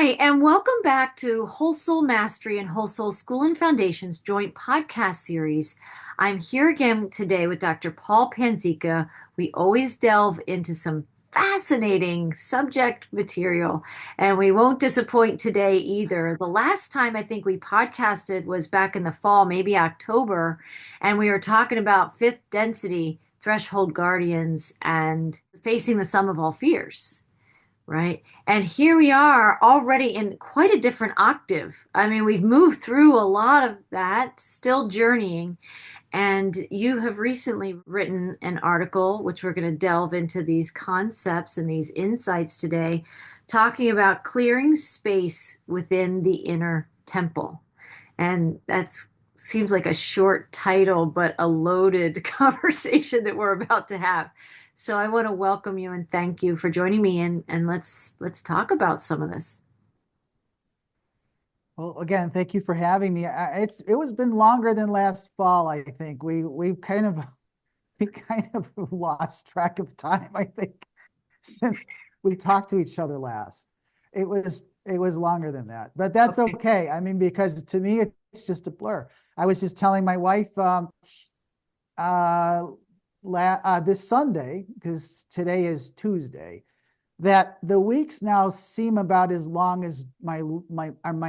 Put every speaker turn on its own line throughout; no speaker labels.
Hi, and welcome back to Whole Soul Mastery and Whole Soul School and Foundation's joint podcast series. I'm here again today with Dr. Paul Panzica. We always delve into some fascinating subject material, and we won't disappoint today either. The last time I think we podcasted was back in the fall, maybe October, and we were talking about fifth density threshold guardians and facing the sum of all fears. Right. And here we are already in quite a different octave. I mean, we've moved through a lot of that, still journeying. And you have recently written an article, which we're going to delve into these concepts and these insights today, talking about clearing space within the inner temple. And that's seems like a short title, but a loaded conversation that we're about to have. So I want to welcome you and thank you for joining me and let's talk about some of this.
Well, again, thank you for having me. It was been longer than last fall. I think we kind of we kind of lost track of time. I think since we talked to each other last, it was longer than that. But that's
Okay.
okay. I mean, because to me it's just a blur. I was just telling my wife uh, this Sunday, because today is Tuesday, that the weeks now seem about as long as my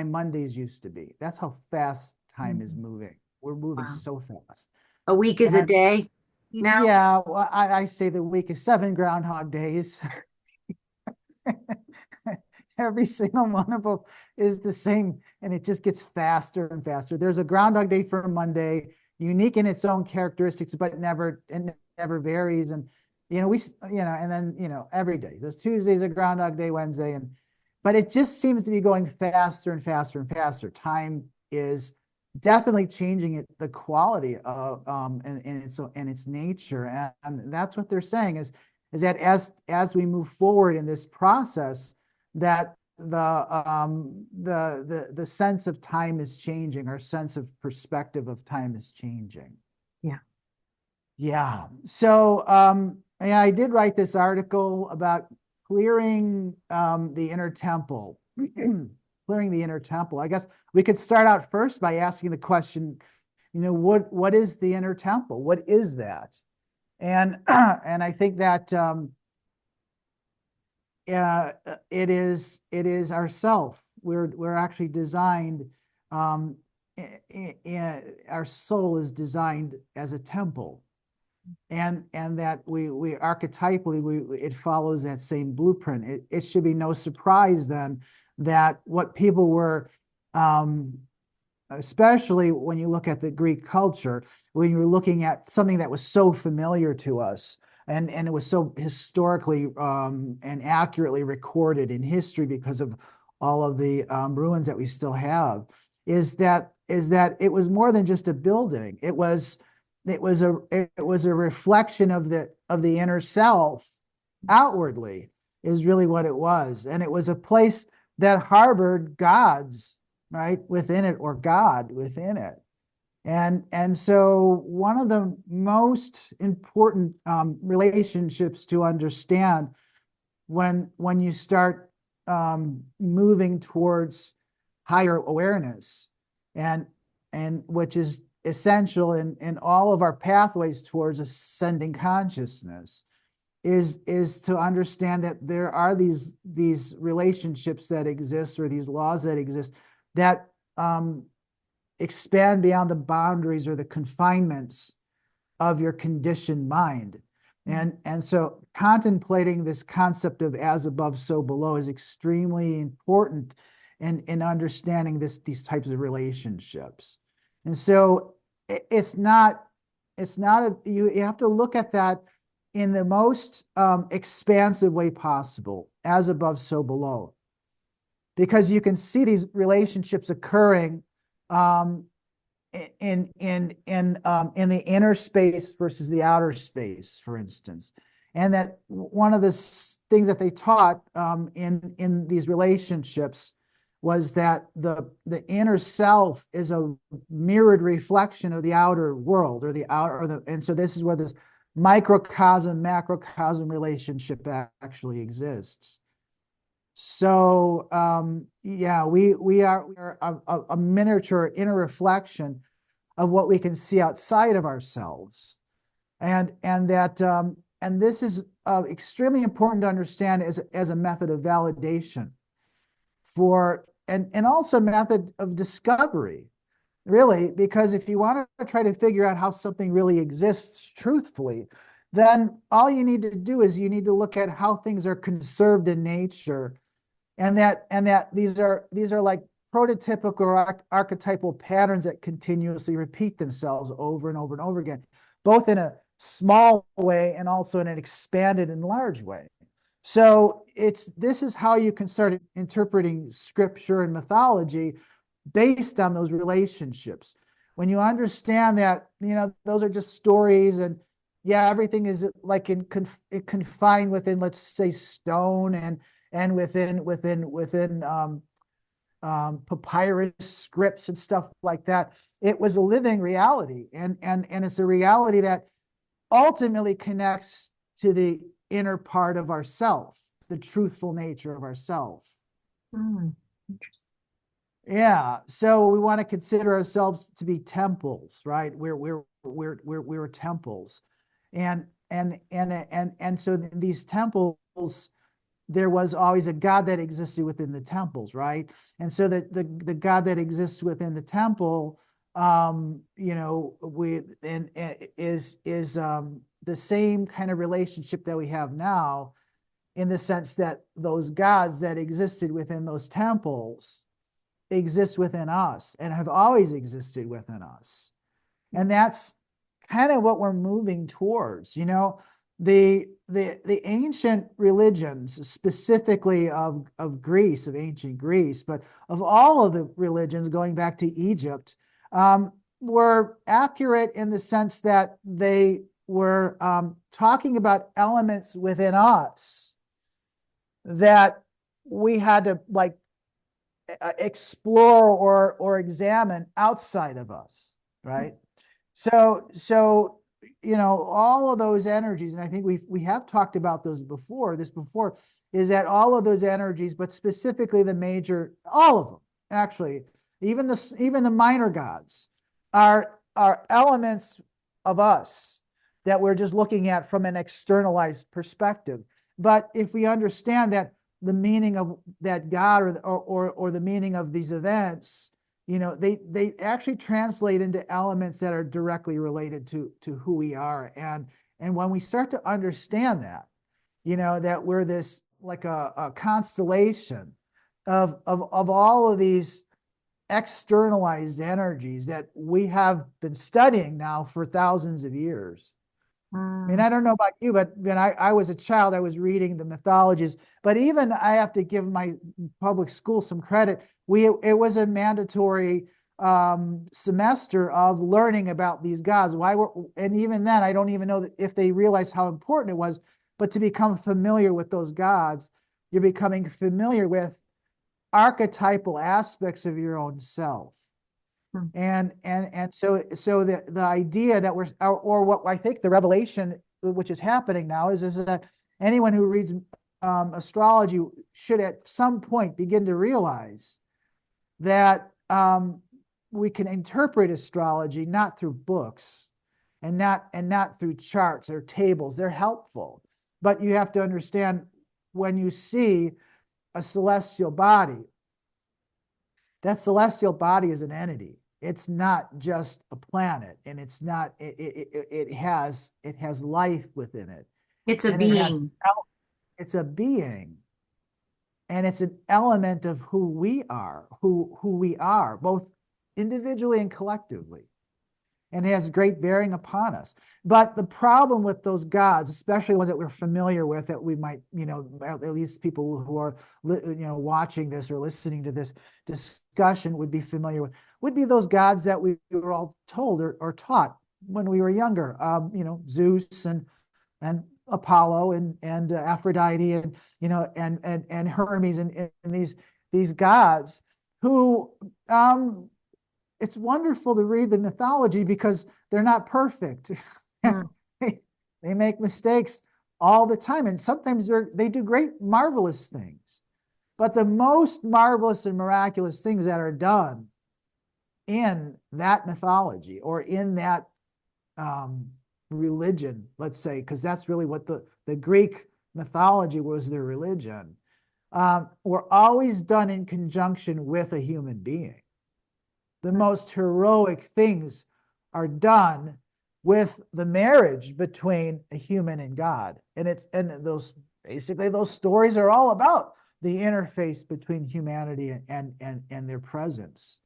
Mondays used to be. That's how fast time is moving. We're moving
Wow.
so fast.
A week is
And
a day now.
yeah, well, I say the week is 7 Groundhog Days. Every single one of them is the same, and it just gets faster and faster. There's a Groundhog Day for Monday, unique in its own characteristics, but never varies. And and then every day. There's Tuesday's a Groundhog Day, Wednesday, but it just seems to be going faster and faster and faster. Time is definitely changing the quality of and its nature, and that's what they're saying is that as we move forward in this process, that the sense of time is changing, our sense of perspective of time is changing.
Yeah.
Yeah. So yeah, I did write this article about clearing the inner temple. Clearing the inner temple. I guess we could start out first by asking the question, what is the inner temple? What is that? And and I think that it is ourself. We're actually designed. Our soul is designed as a temple, and that we archetypally it follows that same blueprint. It should be no surprise then that what people were, especially when you look at the Greek culture, when you're looking at something that was so familiar to us, and it was so historically and accurately recorded in history because of all of the ruins that we still have, is that it was more than just a building. It was a reflection of the inner self outwardly, is really what it was. And it was a place that harbored gods, right, within it, or God within it. And so one of the most important relationships to understand when you start moving towards higher awareness, and which is essential in all of our pathways towards ascending consciousness, is to understand that there are these relationships that exist, or these laws that exist, that expand beyond the boundaries or the confinements of your conditioned mind. And so contemplating this concept of as above, so below is extremely important in understanding these types of relationships. And so it's not you have to look at that in the most expansive way possible, as above, so below, because you can see these relationships occurring in the inner space versus the outer space, for instance. And that one of the things that they taught in these relationships was that the inner self is a mirrored reflection of the outer world, or the outer, and so this is where this microcosm macrocosm relationship actually exists. So yeah, we are a miniature inner reflection of what we can see outside of ourselves, and this is extremely important to understand as a method of validation for and also a method of discovery, really, because if you want to try to figure out how something really exists truthfully, then all you need to do is you need to look at how things are conserved in nature, and that these are like prototypical or archetypal patterns that continuously repeat themselves over and over and over again, both in a small way and also in an expanded and large way. So this is how you can start interpreting scripture and mythology based on those relationships. When you understand that, those are just stories, and yeah, everything is like confined within, let's say, stone, and within papyrus scripts and stuff like that. It was a living reality, and it's a reality that ultimately connects to the inner part of ourself, the truthful nature of ourself.
Interesting.
Yeah, so we want to consider ourselves to be temples, right? We're temples, and so these temples, there was always a God that existed within the temples, right? And so the God that exists within the temple, we and is the same kind of relationship that we have now, in the sense that those gods that existed within those temples exist within us and have always existed within us. And that's kind of what we're moving towards. The ancient religions, specifically of Greece, of ancient Greece, but of all of the religions going back to Egypt, were accurate in the sense that they were talking about elements within us that we had to like explore or examine outside of us, right? So all of those energies, and I think we have talked about those before. This before is that all of those energies, but specifically all of them, actually, even the minor gods, are elements of us that we're just looking at from an externalized perspective. But if we understand that the meaning of that God or the meaning of these events, they actually translate into elements that are directly related to who we are. And when we start to understand that, that we're this like a constellation of all of these externalized energies that we have been studying now for thousands of years. I mean,
Mm.
I don't know about you, but when I was a child, I was reading the mythologies. But even I have to give my public school some credit. It was a mandatory semester of learning about these gods. And even then, I don't even know if they realized how important it was. But to become familiar with those gods, you're becoming familiar with archetypal aspects of your own self.
Mm.
And so the idea that or what I think the revelation which is happening now is that anyone who reads astrology should at some point begin to realize that we can interpret astrology not through books and not through charts or tables. They're helpful, but you have to understand, when you see a celestial body, that celestial body is an entity. It's not just a planet, and it has life within it,
It's a
and
being.
it's a being, and it's an element of who we are, both individually and collectively, and it has great bearing upon us. But the problem with those gods, especially the ones that we're familiar with, that we might, at least people who are, watching this or listening to this discussion would be familiar with, would be those gods that we were all told or taught when we were younger. Zeus and Apollo and Aphrodite and Hermes and these gods who it's wonderful to read the mythology because they're not perfect.
Mm.
They make mistakes all the time, and sometimes they do great, marvelous things. But the most marvelous and miraculous things that are done in that mythology or in that religion, let's say, because that's really what the Greek mythology was, their religion, were always done in conjunction with a human being. The most heroic things are done with the marriage between a human and God. And those basically those stories are all about the interface between humanity and their presence.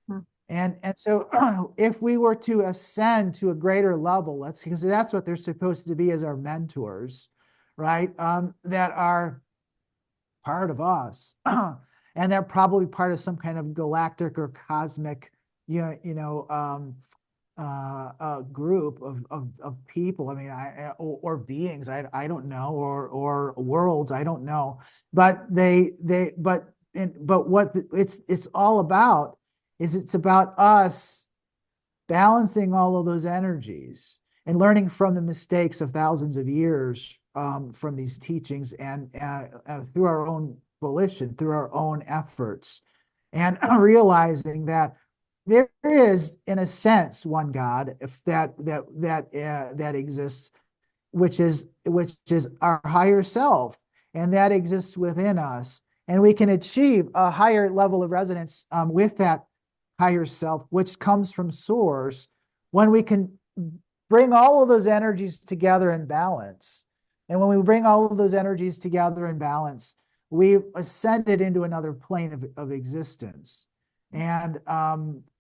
Hmm.
And so if we were to ascend to a greater level, because that's what they're supposed to be as our mentors, right? That are part of us. And they're probably part of some kind of galactic or cosmic, group of people. I mean, or beings. I don't know, or worlds. I don't know. But but what it's all about is it's about us balancing all of those energies and learning from the mistakes of thousands of years from these teachings and through our own volition, through our own efforts, and realizing that there is, in a sense, one God, if that exists, which is our higher self, and that exists within us, and we can achieve a higher level of resonance with that higher self, which comes from source, when we can bring all of those energies together in balance. And when we bring all of those energies together in balance, we've ascended into another plane of existence. And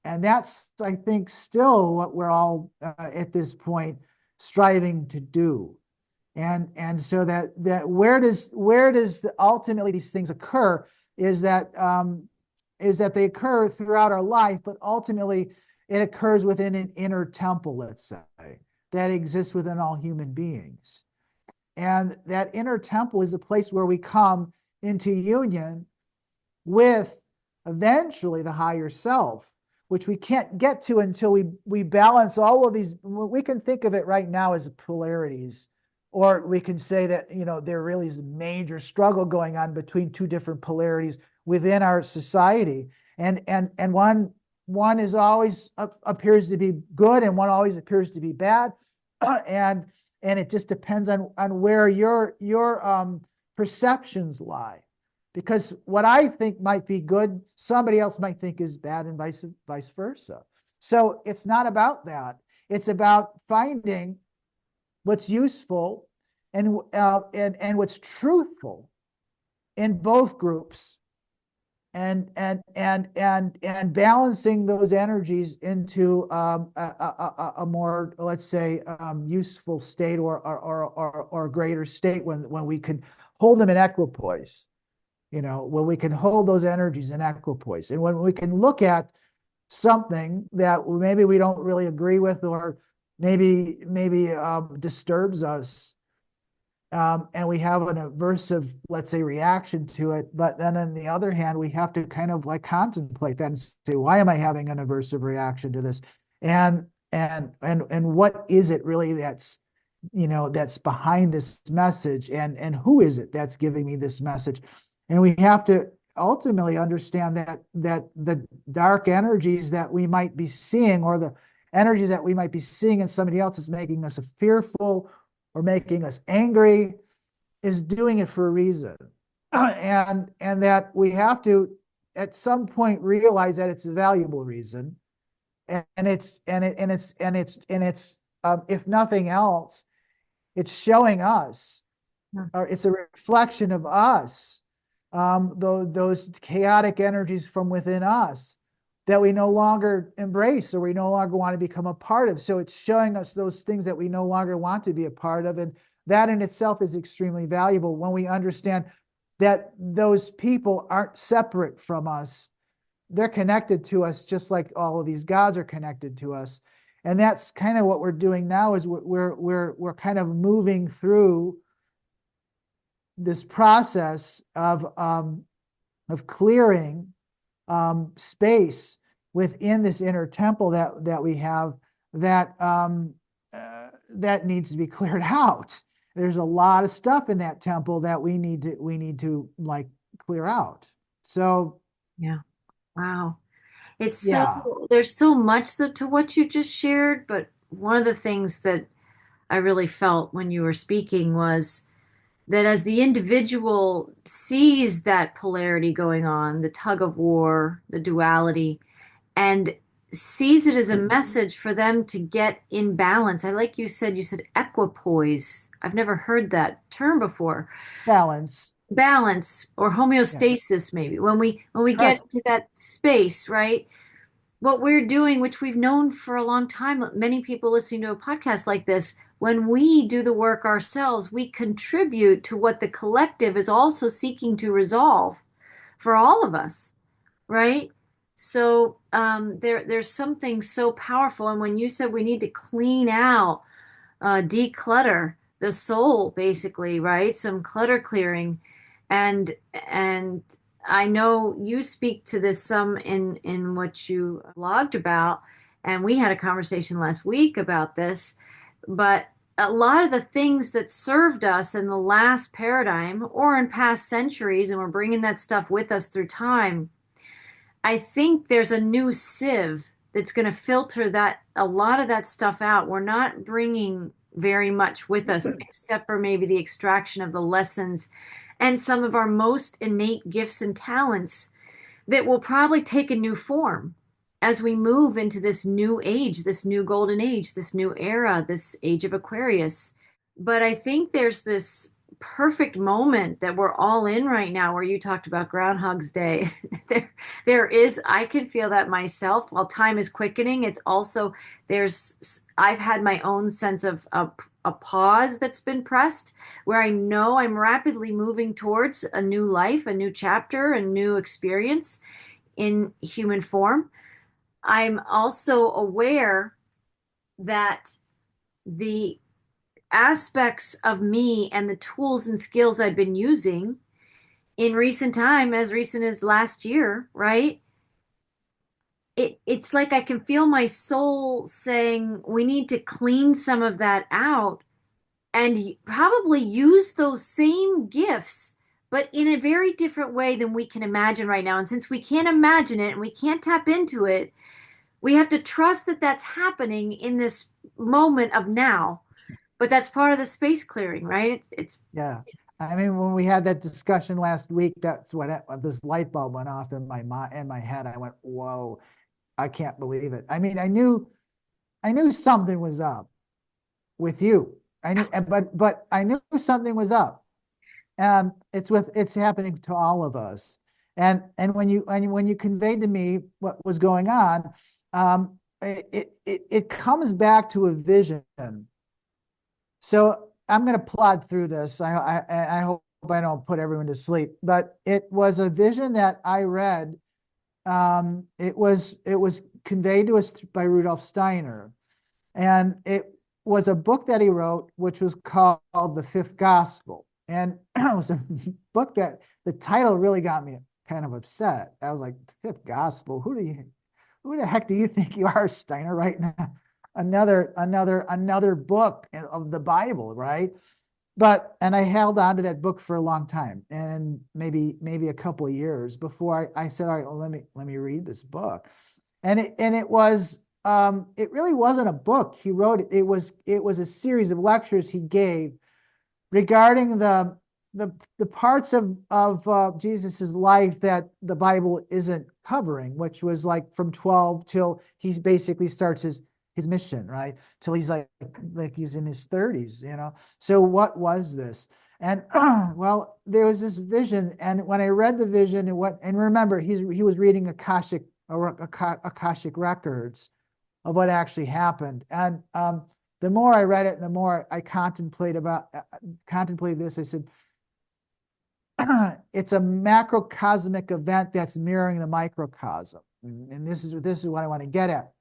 that's, I think, still what we're all at this point striving to do. And so that where does ultimately these things occur is that they occur throughout our life, but ultimately it occurs within an inner temple, let's say, that exists within all human beings. And that inner temple is the place where we come into union with eventually the higher self, which we can't get to until we balance all of these. We can think of it right now as polarities, or we can say that there really is a major struggle going on between two different polarities within our society, and one is always appears to be good, and one always appears to be bad, and it just depends on where your perceptions lie. Because what I think might be good, somebody else might think is bad, and vice versa. So it's not about that. It's about finding what's useful and what's truthful in both groups, and balancing those energies into a more, let's say, useful state, or greater state, when we can hold them in equipoise. When we can hold those energies in equipoise, and when we can look at something that maybe we don't really agree with, or maybe disturbs us, and we have an aversive, let's say, reaction to it. But then on the other hand, we have to kind of like contemplate that and say, why am I having an aversive reaction to this? And what is it really that's behind this message, and who is it that's giving me this message? And we have to ultimately understand that the dark energies that we might be seeing, or the energies that we might be seeing in somebody else, is making us fearful or making us angry, is doing it for a reason. And that we have to at some point realize that it's a valuable reason. And it's if nothing else, it's showing us, or it's a reflection of us, those chaotic energies from within us that we no longer embrace, or we no longer want to become a part of. So it's showing us those things that we no longer want to be a part of. And that in itself is extremely valuable when we understand that those people aren't separate from us. They're connected to us, just like all of these gods are connected to us. And that's kind of what we're doing now, is we're kind of moving through this process of clearing space within this inner temple that we have, that needs to be cleared out. There's a lot of stuff in that temple that we need to like clear out. So
Yeah. Wow. It's so,
yeah,
there's so much to what you just shared, but one of the things that I really felt when you were speaking was that as the individual sees that polarity going on, the tug of war, the duality, and sees it as a message for them to get in balance. I like you said equipoise. I've never heard that term before.
balance.
Balance or
Yeah,
homeostasis, maybe. When we get
correct.
into that space, right? What we're doing, which we've known for a long time, many people listening to a podcast like this, when we do the work ourselves, we contribute to what the collective is also seeking to resolve for all of us, right? So there's something so powerful. And when you said we need to clean out, declutter the soul, basically, right? Some clutter clearing, and I know you speak to this some in what you blogged about, and we had a conversation last week about this, but a lot of the things that served us in the last paradigm or in past centuries, and we're bringing that stuff with us through time. I think there's a new sieve that's going to filter that a lot of that stuff out. We're not bringing very much with us, except for maybe the extraction of the lessons and some of our most innate gifts and talents that will probably take a new form as we move into this new age, this new golden age, this new era, this age of Aquarius. But I think there's this perfect moment that we're all in right now where you talked about Groundhog's Day. There is, I can feel that myself. While time is quickening, it's also, I've had my own sense of a pause that's been pressed where I know I'm rapidly moving towards a new life, a new chapter, a new experience in human form. I'm also aware that the aspects of me and the tools and skills I've been using in recent time, as recent as last year, right? It's like I can feel my soul saying we need to clean some of that out and probably use those same gifts, but in a very different way than we can imagine right now. And since we can't imagine it and we can't tap into it, we have to trust that that's happening in this moment of now. But that's part of the space clearing, right? It's
Yeah. I mean, when we had that discussion last week, that's when this light bulb went off in my head. I went, "Whoa, I can't believe it." I mean, I knew something was up with you. I knew, but I knew something was up. It's happening to all of us. And when you conveyed to me what was going on, it comes back to a vision. So I'm going to plod through this. I hope I don't put everyone to sleep, but it was a vision that I read. It was conveyed to us by Rudolf Steiner, and it was a book that he wrote, which was called The Fifth Gospel. And it was a book that the title really got me kind of upset. I was like, "The Fifth Gospel? Who the heck do you think you are, Steiner, right now? Another book of the Bible, right?" And I held on to that book for a long time, and maybe a couple of years before I said, "All right, well, let me read this book." And it really wasn't a book he wrote. It was a series of lectures he gave regarding the parts of Jesus's life that the Bible isn't covering, which was like from 12 till he basically starts his mission, right? Till he's like he's in his 30s, you know. So what was this? And well, there was this vision, and when I read the vision, and remember, he was reading Akashic records of what actually happened. And the more I read it, the more I contemplated this. I said, it's a macrocosmic event that's mirroring the microcosm. And this is what I want to get at.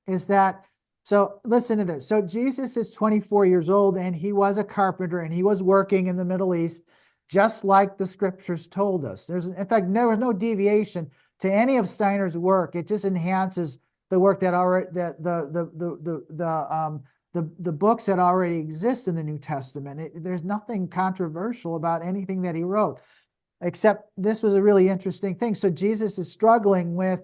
Is that so? Listen to this. So Jesus is 24 years old, and he was a carpenter, and he was working in the Middle East, just like the scriptures told us. In fact, there was no deviation to any of Steiner's work. It just enhances the work that already the books that already exist in the New Testament. There's nothing controversial about anything that he wrote. except this was a really interesting thing. So Jesus is struggling with,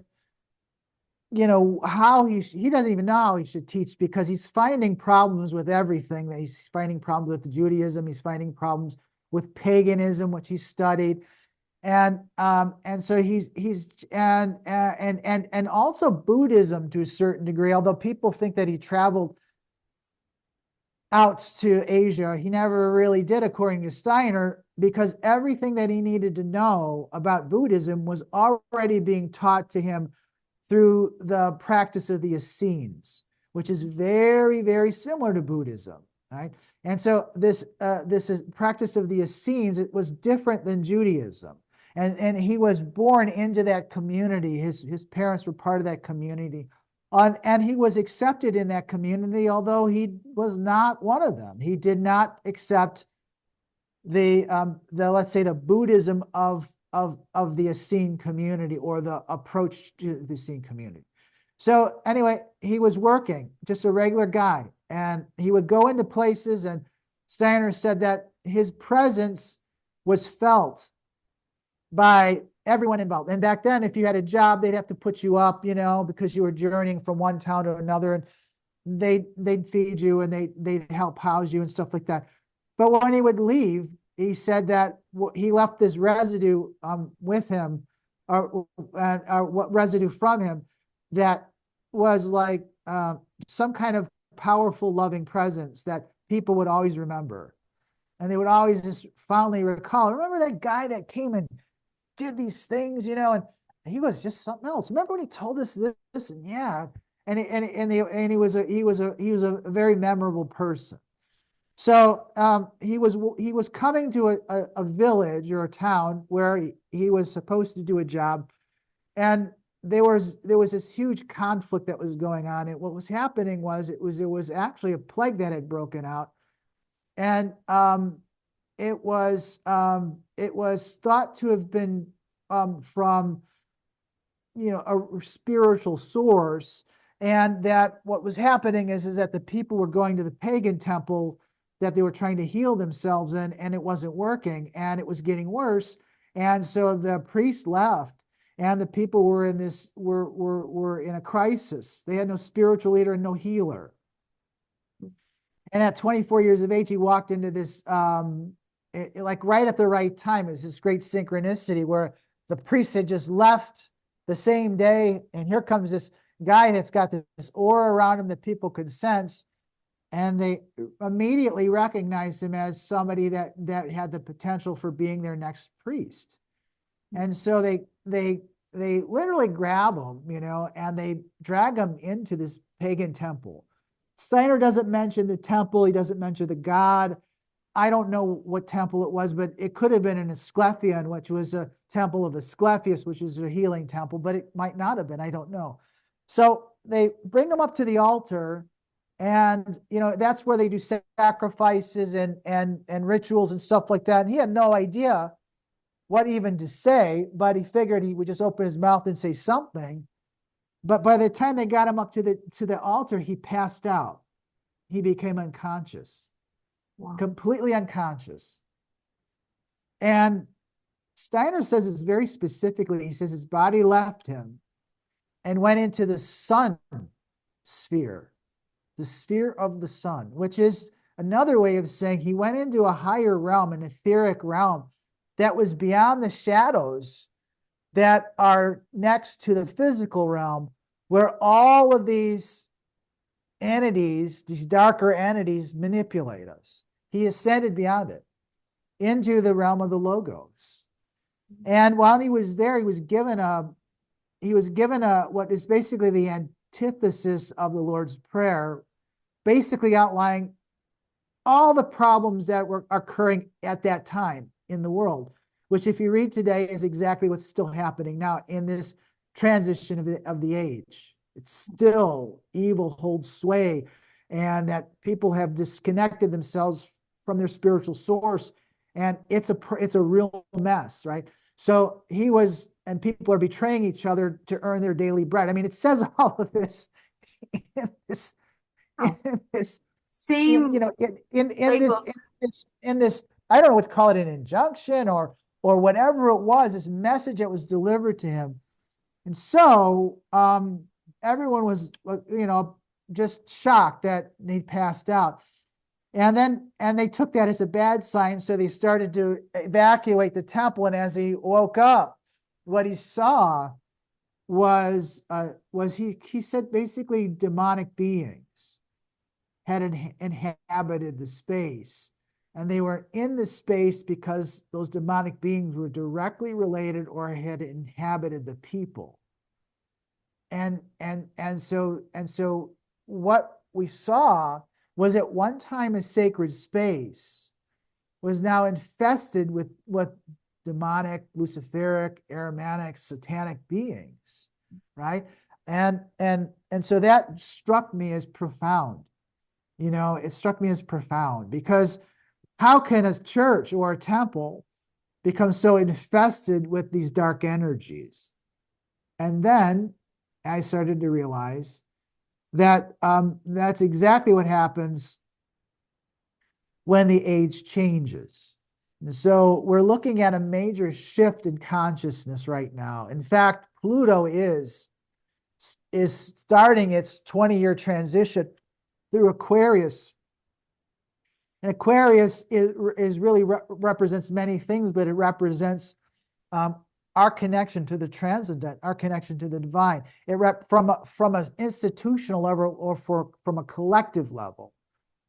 how he doesn't even know how he should teach, because he's finding problems with everything. That he's finding problems with Judaism, he's finding problems with paganism, which he studied, and so he's and also Buddhism to a certain degree. Although people think that he traveled out to Asia, he never really did, according to Steiner, because everything that he needed to know about Buddhism was already being taught to him through the practice of the Essenes, which is very, very similar to Buddhism, right? And so this is practice of the Essenes. It was different than Judaism, and he was born into that community. His parents were part of that community, and he was accepted in that community, although he was not one of them. He did not accept the let's say the Buddhism of the Essene community, or the approach to the Essene community. So anyway, he was working, just a regular guy, and he would go into places, and Steiner said that his presence was felt by everyone involved. And back then, if you had a job, they'd have to put you up, because you were journeying from one town to another, and they'd feed you, and they'd help house you and stuff like that. But when he would leave, he said that he left this residue with him, or what residue from him, that was like some kind of powerful, loving presence that people would always remember. And they would always just fondly recall, remember that guy that came and did these things, and he was just something else. Remember when he told us this? And yeah, and he was a very memorable person. So he was coming to a village or a town where he was supposed to do a job, and there was this huge conflict that was going on. And what was happening was there was actually a plague that had broken out, and it was thought to have been from a spiritual source, and that what was happening is that the people were going to the pagan temple that they were trying to heal themselves in, and it wasn't working, and it was getting worse. And so the priest left, and the people were in this were in a crisis. They had no spiritual leader and no healer. And at 24 years of age, he walked into this like right at the right time. It was this great synchronicity where the priest had just left the same day, and here comes this guy that's got this aura around him that people could sense, and they immediately recognized him as somebody that had the potential for being their next priest. And so they literally grab him, and they drag him into this pagan temple. Steiner doesn't mention the temple. He doesn't mention the god. I don't know what temple it was, but it could have been an Asclepion, which was a temple of Asclepius, which is a healing temple, but it might not have been. I don't know. So they bring him up to the altar, and that's where they do sacrifices and rituals and stuff like that. And he had no idea what even to say, but he figured he would just open his mouth and say something. But by the time they got him up to the altar, he passed out. He became unconscious. Wow. Completely unconscious. And Steiner says this very specifically. He says his body left him and went into the sun sphere, the sphere of the sun, which is another way of saying he went into a higher realm, an etheric realm that was beyond the shadows that are next to the physical realm, where all of these entities, these darker entities, manipulate us. He ascended beyond it into the realm of the logos. And while he was there, he was given a what is basically the antithesis of the Lord's Prayer, basically outlining all the problems that were occurring at that time in the world, which, if you read today, is exactly what's still happening now in this transition of the age. It's still evil holds sway, and that people have disconnected themselves from their spiritual source, and it's a real mess, right? So he was, and people are betraying each other to earn their daily bread. I mean, it says all of this in this, in this
Same
in this, I don't know what to call it, an injunction, or or whatever it was, this message that was delivered to him. And so everyone was, just shocked that he'd passed out. And they took that as a bad sign. So they started to evacuate the temple. And as he woke up, what he saw was he said basically demonic beings had inhabited the space. And they were in the space because those demonic beings were directly related or had inhabited the people. And so what we saw was at one time a sacred space was now infested with demonic, luciferic, Aramanic, satanic beings, right? And so that struck me as profound. It struck me as profound because how can a church or a temple become so infested with these dark energies? And then I started to realize that that's exactly what happens when the age changes. And so we're looking at a major shift in consciousness right now. In fact, Pluto is starting its 20-year transition through Aquarius. And Aquarius is really represents many things, but it represents our connection to the transcendent, our connection to the divine. From an institutional level or from a collective level,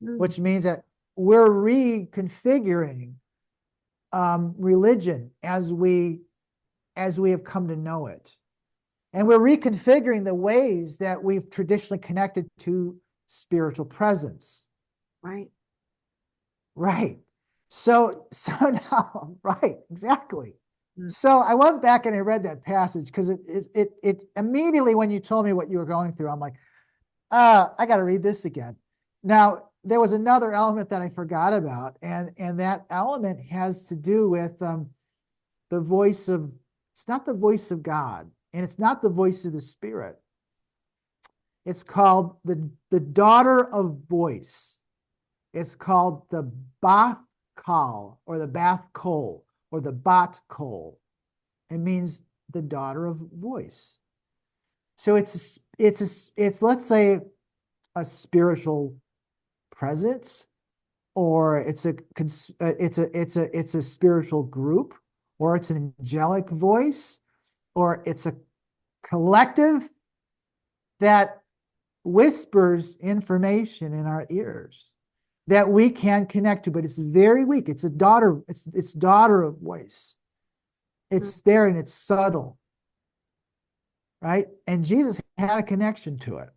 which means that we're reconfiguring religion as we have come to know it. And we're reconfiguring the ways that we've traditionally connected to spiritual presence.
Right.
Right. So now, right, exactly. So I went back and I read that passage because it immediately when you told me what you were going through, I'm like, I got to read this again. Now, there was another element that I forgot about, and that element has to do with the voice of, it's not the voice of God, and it's not the voice of the Spirit. It's called the daughter of voice. It's called the Bath Kal, or the Bath Kol, or the Bat Kol. It means the daughter of voice. So it's let's say a spiritual presence, or it's a spiritual group, or it's an angelic voice, or it's a collective that whispers information in our ears that we can connect to, but it's very weak. It's a daughter, it's daughter of voice. It's there and it's subtle, right? And Jesus had a connection to it.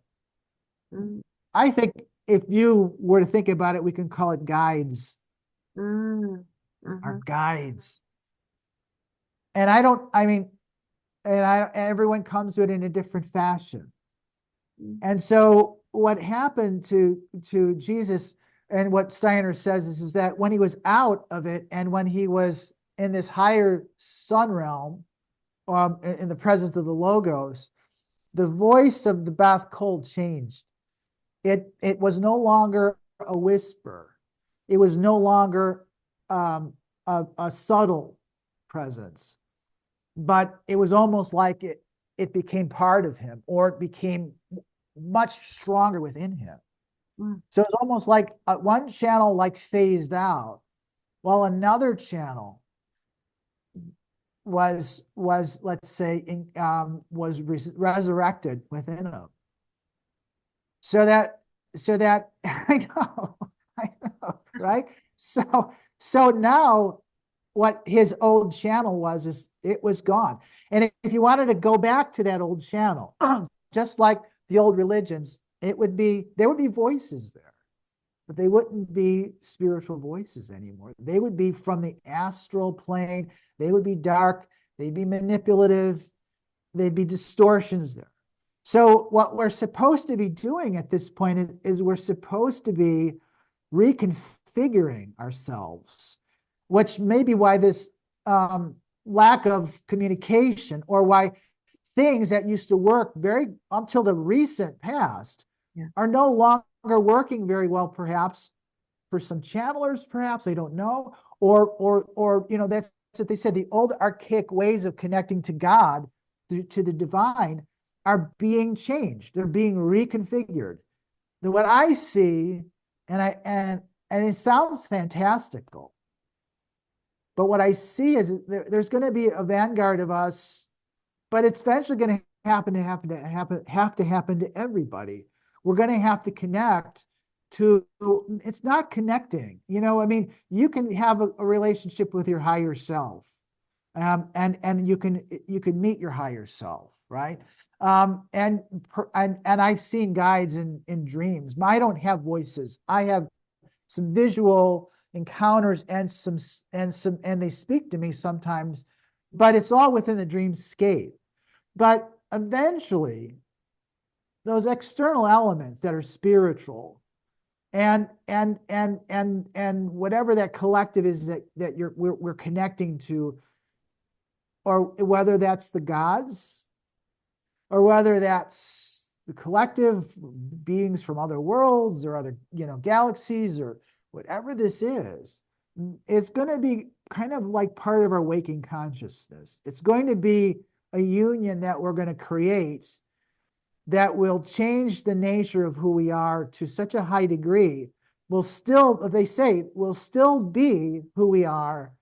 I think if you were to think about it, we can call it guides. Our guides. And everyone comes to it in a different fashion. And so what happened to Jesus, and what Steiner says is that when he was out of it and when he was in this higher sun realm, in the presence of the Logos, the voice of the Bath Kol changed. It was no longer a whisper. It was no longer a subtle presence, but it was almost like it became part of him, or it became much stronger within him. So it's almost like one channel like phased out, while another channel was let's say resurrected within him. So that I know, right? So now what his old channel was is it was gone. And if you wanted to go back to that old channel, just like the old religions, there would be voices there, but they wouldn't be spiritual voices anymore. They would be from the astral plane. They would be dark. They'd be manipulative. There'd be distortions there. So what we're supposed to be doing at this point is we're supposed to be reconfiguring ourselves, which may be why this lack of communication, or why things that used to work very until the recent past are no longer working very well, perhaps for some channelers, perhaps, I don't know, or what they said. The old archaic ways of connecting to God, to the divine, are being changed. They're being reconfigured. What I see, and it sounds fantastical, but what I see is there's going to be a vanguard of us, but it's eventually going to happen to everybody. We're going to have to connect to, it's not connecting. I mean, you can have a relationship with your higher self, and you can meet your higher self, right? And I've seen guides in dreams. I don't have voices. I have some visual encounters and they speak to me sometimes, but it's all within the dreamscape. But eventually, those external elements that are spiritual and whatever that collective is that we're connecting to, or whether that's the gods, or whether that's the collective beings from other worlds or other galaxies, or whatever this is, it's going to be kind of like part of our waking consciousness. It's going to be a union that we're going to create that will change the nature of who we are to such a high degree. We'll still, they say, we'll still be who we are,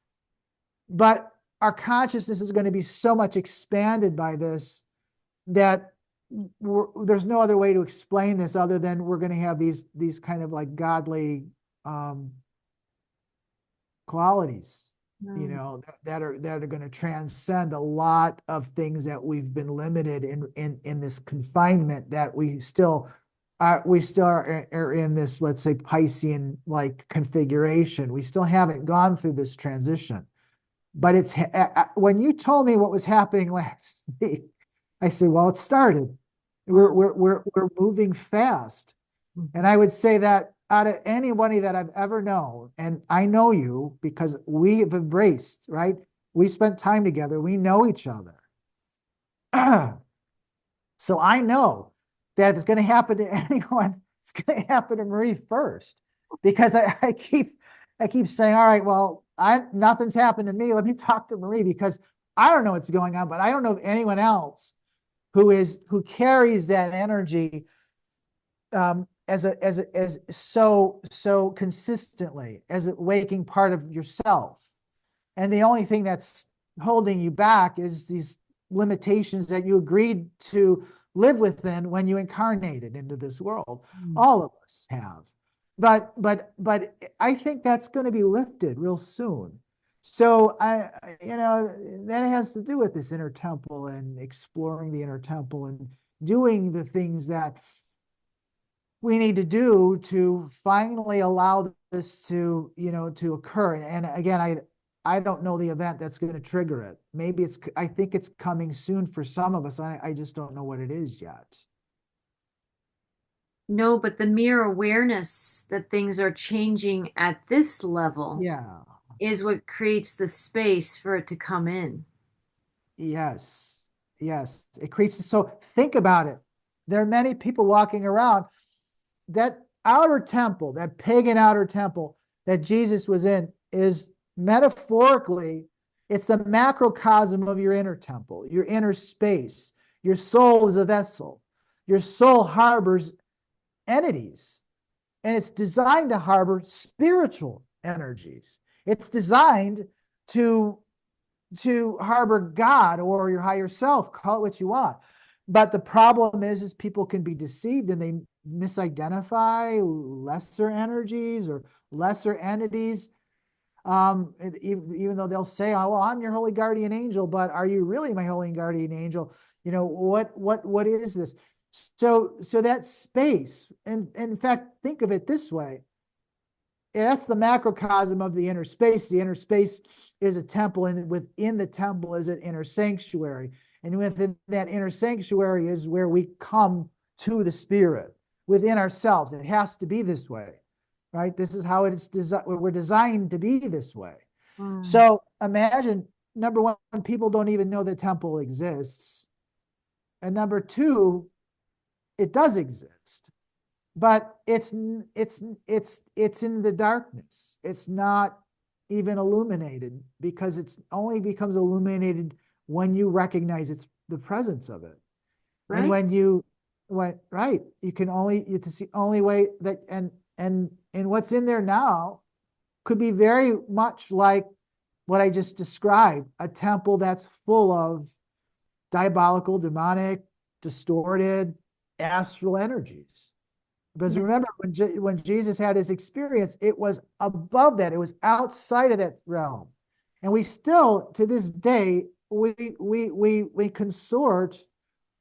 but our consciousness is going to be so much expanded by this that there's no other way to explain this other than we're going to have these kind of like godly qualities, that are going to transcend a lot of things that we've been limited in this confinement, that we still are in this, let's say, Piscean like configuration. We still haven't gone through this transition. But it's when you told me what was happening last week, I say, well, it started. We're moving fast. And I would say that out of anybody that I've ever known, and I know you because we have embraced, right? We've spent time together. We know each other. So I know that if it's going to happen to anyone, it's going to happen to Marie first, because I keep saying, all right, well, nothing's happened to me. Let me talk to Marie, because I don't know what's going on, but I don't know of anyone else who carries that energy as so consistently as a waking part of yourself. And the only thing that's holding you back is these limitations that you agreed to live within when you incarnated into this world. All of us have. But I think that's going to be lifted real soon. So that has to do with this inner temple and exploring the inner temple and doing the things that we need to do to finally allow this to occur. And again, I don't know the event that's going to trigger it. Maybe I think it's coming soon for some of us. I just don't know what it is yet.
No, but the mere awareness that things are changing at this level
Yeah.
is what creates the space for it to come in.
Yes. Yes. It creates. So think about it. There are many people walking around. That outer temple, that pagan outer temple that Jesus was in, is metaphorically, it's the macrocosm of your inner temple, your inner space. Your soul is a vessel. Your soul harbors entities, and it's designed to harbor spiritual energies. It's designed to harbor God or your higher self, call it what you want. But the problem is people can be deceived and they misidentify lesser energies or lesser entities. Even though they'll say, oh, well, I'm your holy guardian angel, but are you really my holy guardian angel? What is this? So that space, and in fact, think of it this way. That's the macrocosm of the inner space. The inner space is a temple, and within the temple is an inner sanctuary. And within that inner sanctuary is where we come to the spirit within ourselves. It has to be this way, right? This is how it's designed. We're designed to be this way. So imagine, number one, people don't even know the temple exists. And number two, it does exist, but it's in the darkness. It's not even illuminated, because it's only becomes illuminated when you recognize it's the presence of it. And
Right?
right, it's the only way that, and what's in there now could be very much like what I just described, a temple that's full of diabolical, demonic, distorted astral energies. Because
Yes.
remember, when Jesus had his experience, it was above that. It was outside of that realm. And we still, to this day, we consort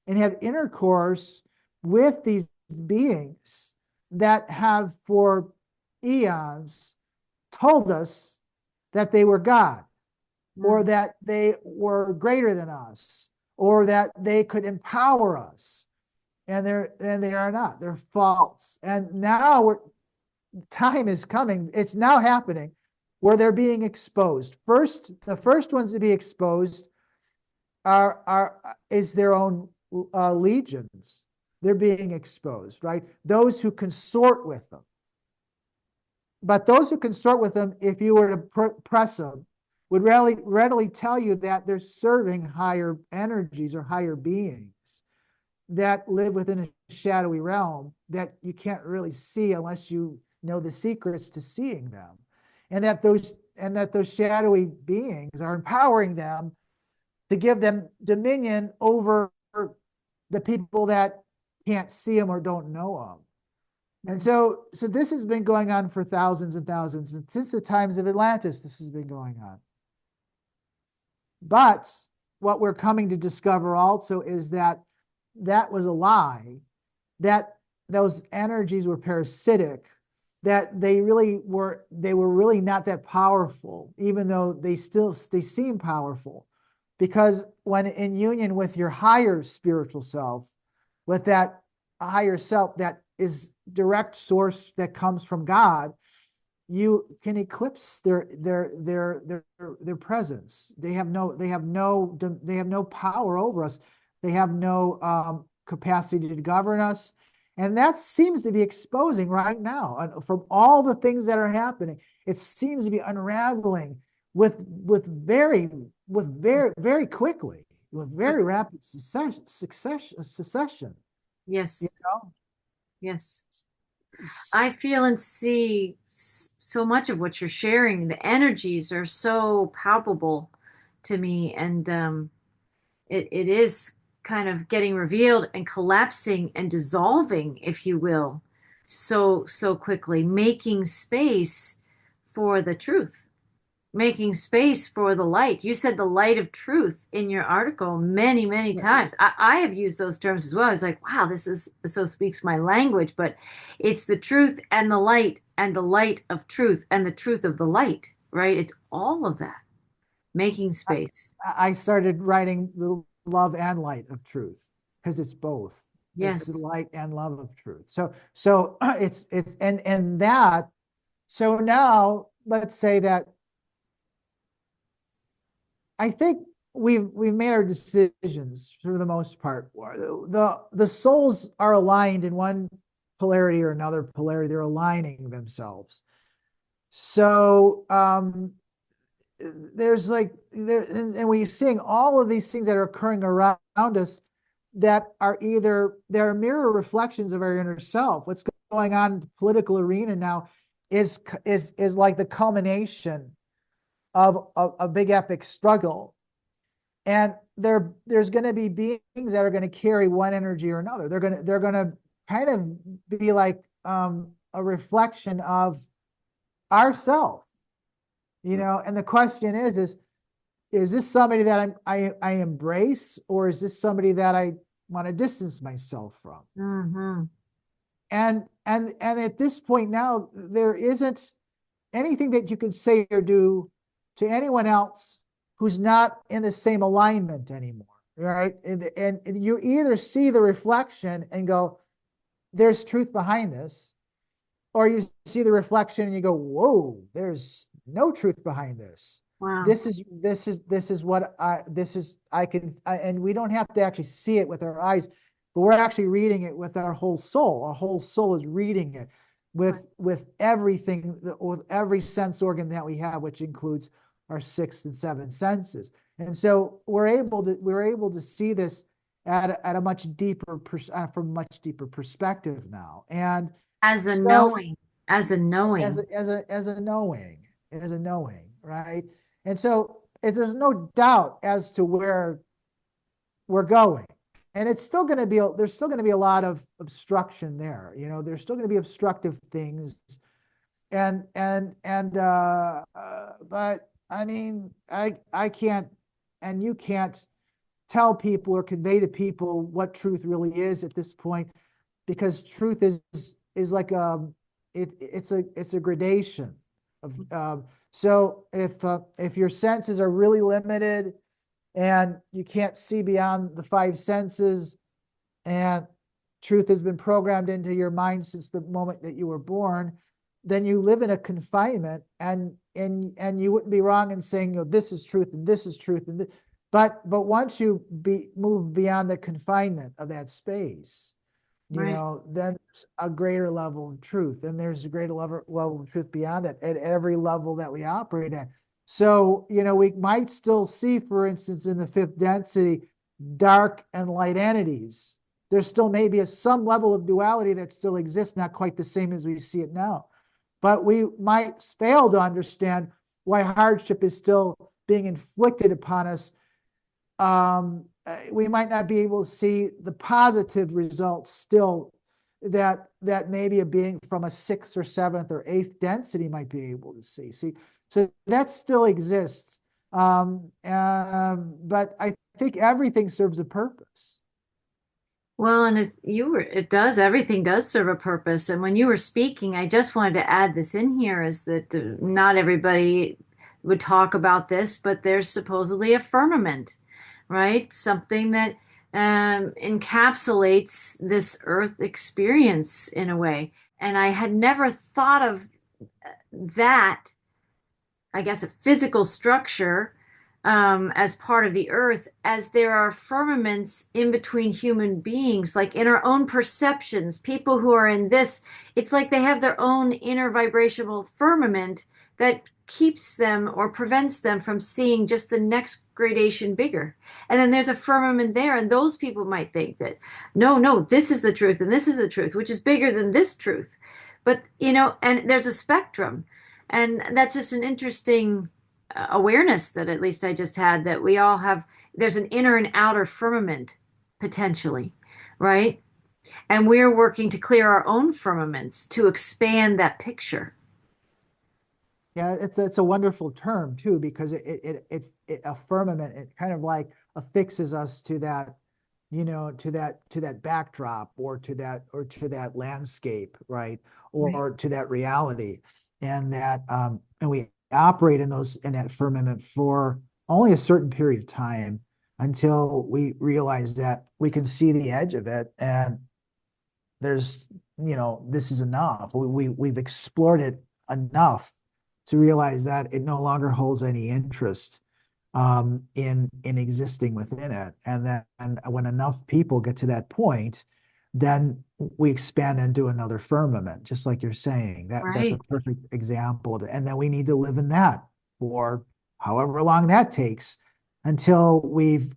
and have intercourse with these beings that have for eons told us that they were God, or
Mhm.
that they were greater than us, or that they could empower us. And they are not. They're false. And now time is coming. It's now happening where they're being exposed. The first ones to be exposed is their own legions. They're being exposed, right? Those who consort with them. But those who consort with them, if you were to press them, would readily tell you that they're serving higher energies or higher beings that live within a shadowy realm that you can't really see unless you know the secrets to seeing them. And that those shadowy beings are empowering them to give them dominion over the people that can't see them or don't know them. And
Mhm.
so this has been going on for thousands and thousands. And since the times of Atlantis, this has been going on. But what we're coming to discover also is that that was a lie, that those energies were parasitic, that they were really not that powerful, even though they seem powerful. Because when in union with your higher spiritual self, with that higher self that is direct source that comes from God, you can eclipse their presence. They have no power over us. They have no capacity to govern us. And that seems to be exposing right now. And from all the things that are happening, it seems to be unraveling very quickly, with very rapid succession. You
Yes.
know,
Yes. I feel and see so much of what you're sharing. The energies are so palpable to me, and it is kind of getting revealed and collapsing and dissolving, if you will, so quickly, making space for the truth, making space for the light. You said the light of truth in your article many, many times. I have used those terms as well. I was like, wow, this is so speaks my language, but it's the truth and the light of truth and the truth of the light, right? It's all of that, making space.
I started writing the love and light of truth, because it's both. It's the
Yes.
light and love of truth. So it's and that. So now let's say that I think we've made our decisions for the most part. The souls are aligned in one polarity or another polarity. They're aligning themselves. So there's like there and we're seeing all of these things that are occurring around us that are either they're mirror reflections of our inner self. What's going on in the political arena now is like the culmination of a big epic struggle. And there's going to be beings that are going to carry one energy or another. They're going to kind of be like a reflection of ourself, and the question is this somebody that I embrace, or is this somebody that I want to distance myself from?
Mm-hmm.
And at this point now, there isn't anything that you can say or do to anyone else who's not in the same alignment anymore, right? And you either see the reflection and go, there's truth behind this, or you see the reflection and you go, whoa, there's no truth behind this.
Wow.
This is what I can, and we don't have to actually see it with our eyes, but we're actually reading it with our whole soul. Our whole soul is reading it. with everything, with every sense organ that we have, which includes our sixth and seventh senses. And so we're able to see this at a much deeper from a much deeper perspective now. And
As a
so
knowing, as a knowing.
as a knowing, right? And so there's no doubt as to where we're going. And it's still going to be, there's still going to be a lot of obstruction there. There's still going to be obstructive things. But I mean, I can't, and you can't tell people or convey to people what truth really is at this point, because truth is like it's a gradation of so if your senses are really limited and you can't see beyond the five senses, and truth has been programmed into your mind since the moment that you were born, then you live in a confinement, and you wouldn't be wrong in saying, this is truth and this is truth, but once you move beyond the confinement of that space,
Right.
then there's a greater level of truth, and there's a greater level of truth beyond that at every level that we operate at. So, we might still see, for instance, in the fifth density, dark and light entities. There still may be some level of duality that still exists, not quite the same as we see it now. But we might fail to understand why hardship is still being inflicted upon us. We might not be able to see the positive results still that maybe a being from a sixth or seventh or eighth density might be able to see. So that still exists. But I think everything serves a purpose.
Well, and everything does serve a purpose. And when you were speaking, I just wanted to add this in here is that not everybody would talk about this, but there's supposedly a firmament, right? Something that encapsulates this earth experience in a way. And I had never thought of that, I guess, a physical structure as part of the earth, as there are firmaments in between human beings, like in our own perceptions. People who are in this, it's like they have their own inner vibrational firmament that keeps them or prevents them from seeing just the next gradation bigger. And then there's a firmament there, and those people might think that, no, this is the truth, and this is the truth, which is bigger than this truth. But, and there's a spectrum. And that's just an interesting awareness that at least I just had, that we all have, there's an inner and outer firmament potentially, right? And we're working to clear our own firmaments to expand that picture.
Yeah, it's a wonderful term too, because it a firmament, it kind of like affixes us to that, to that backdrop, or to that landscape, right?
Right.
Or to that reality. And we operate in that firmament for only a certain period of time, until we realize that we can see the edge of it, and there's, this is enough. We've explored it enough to realize that it no longer holds any interest in existing within it. And then when enough people get to that point, then we expand into another firmament, just like you're saying. That's a
Right.
perfect example of it. And then we need to live in that for however long that takes, until we've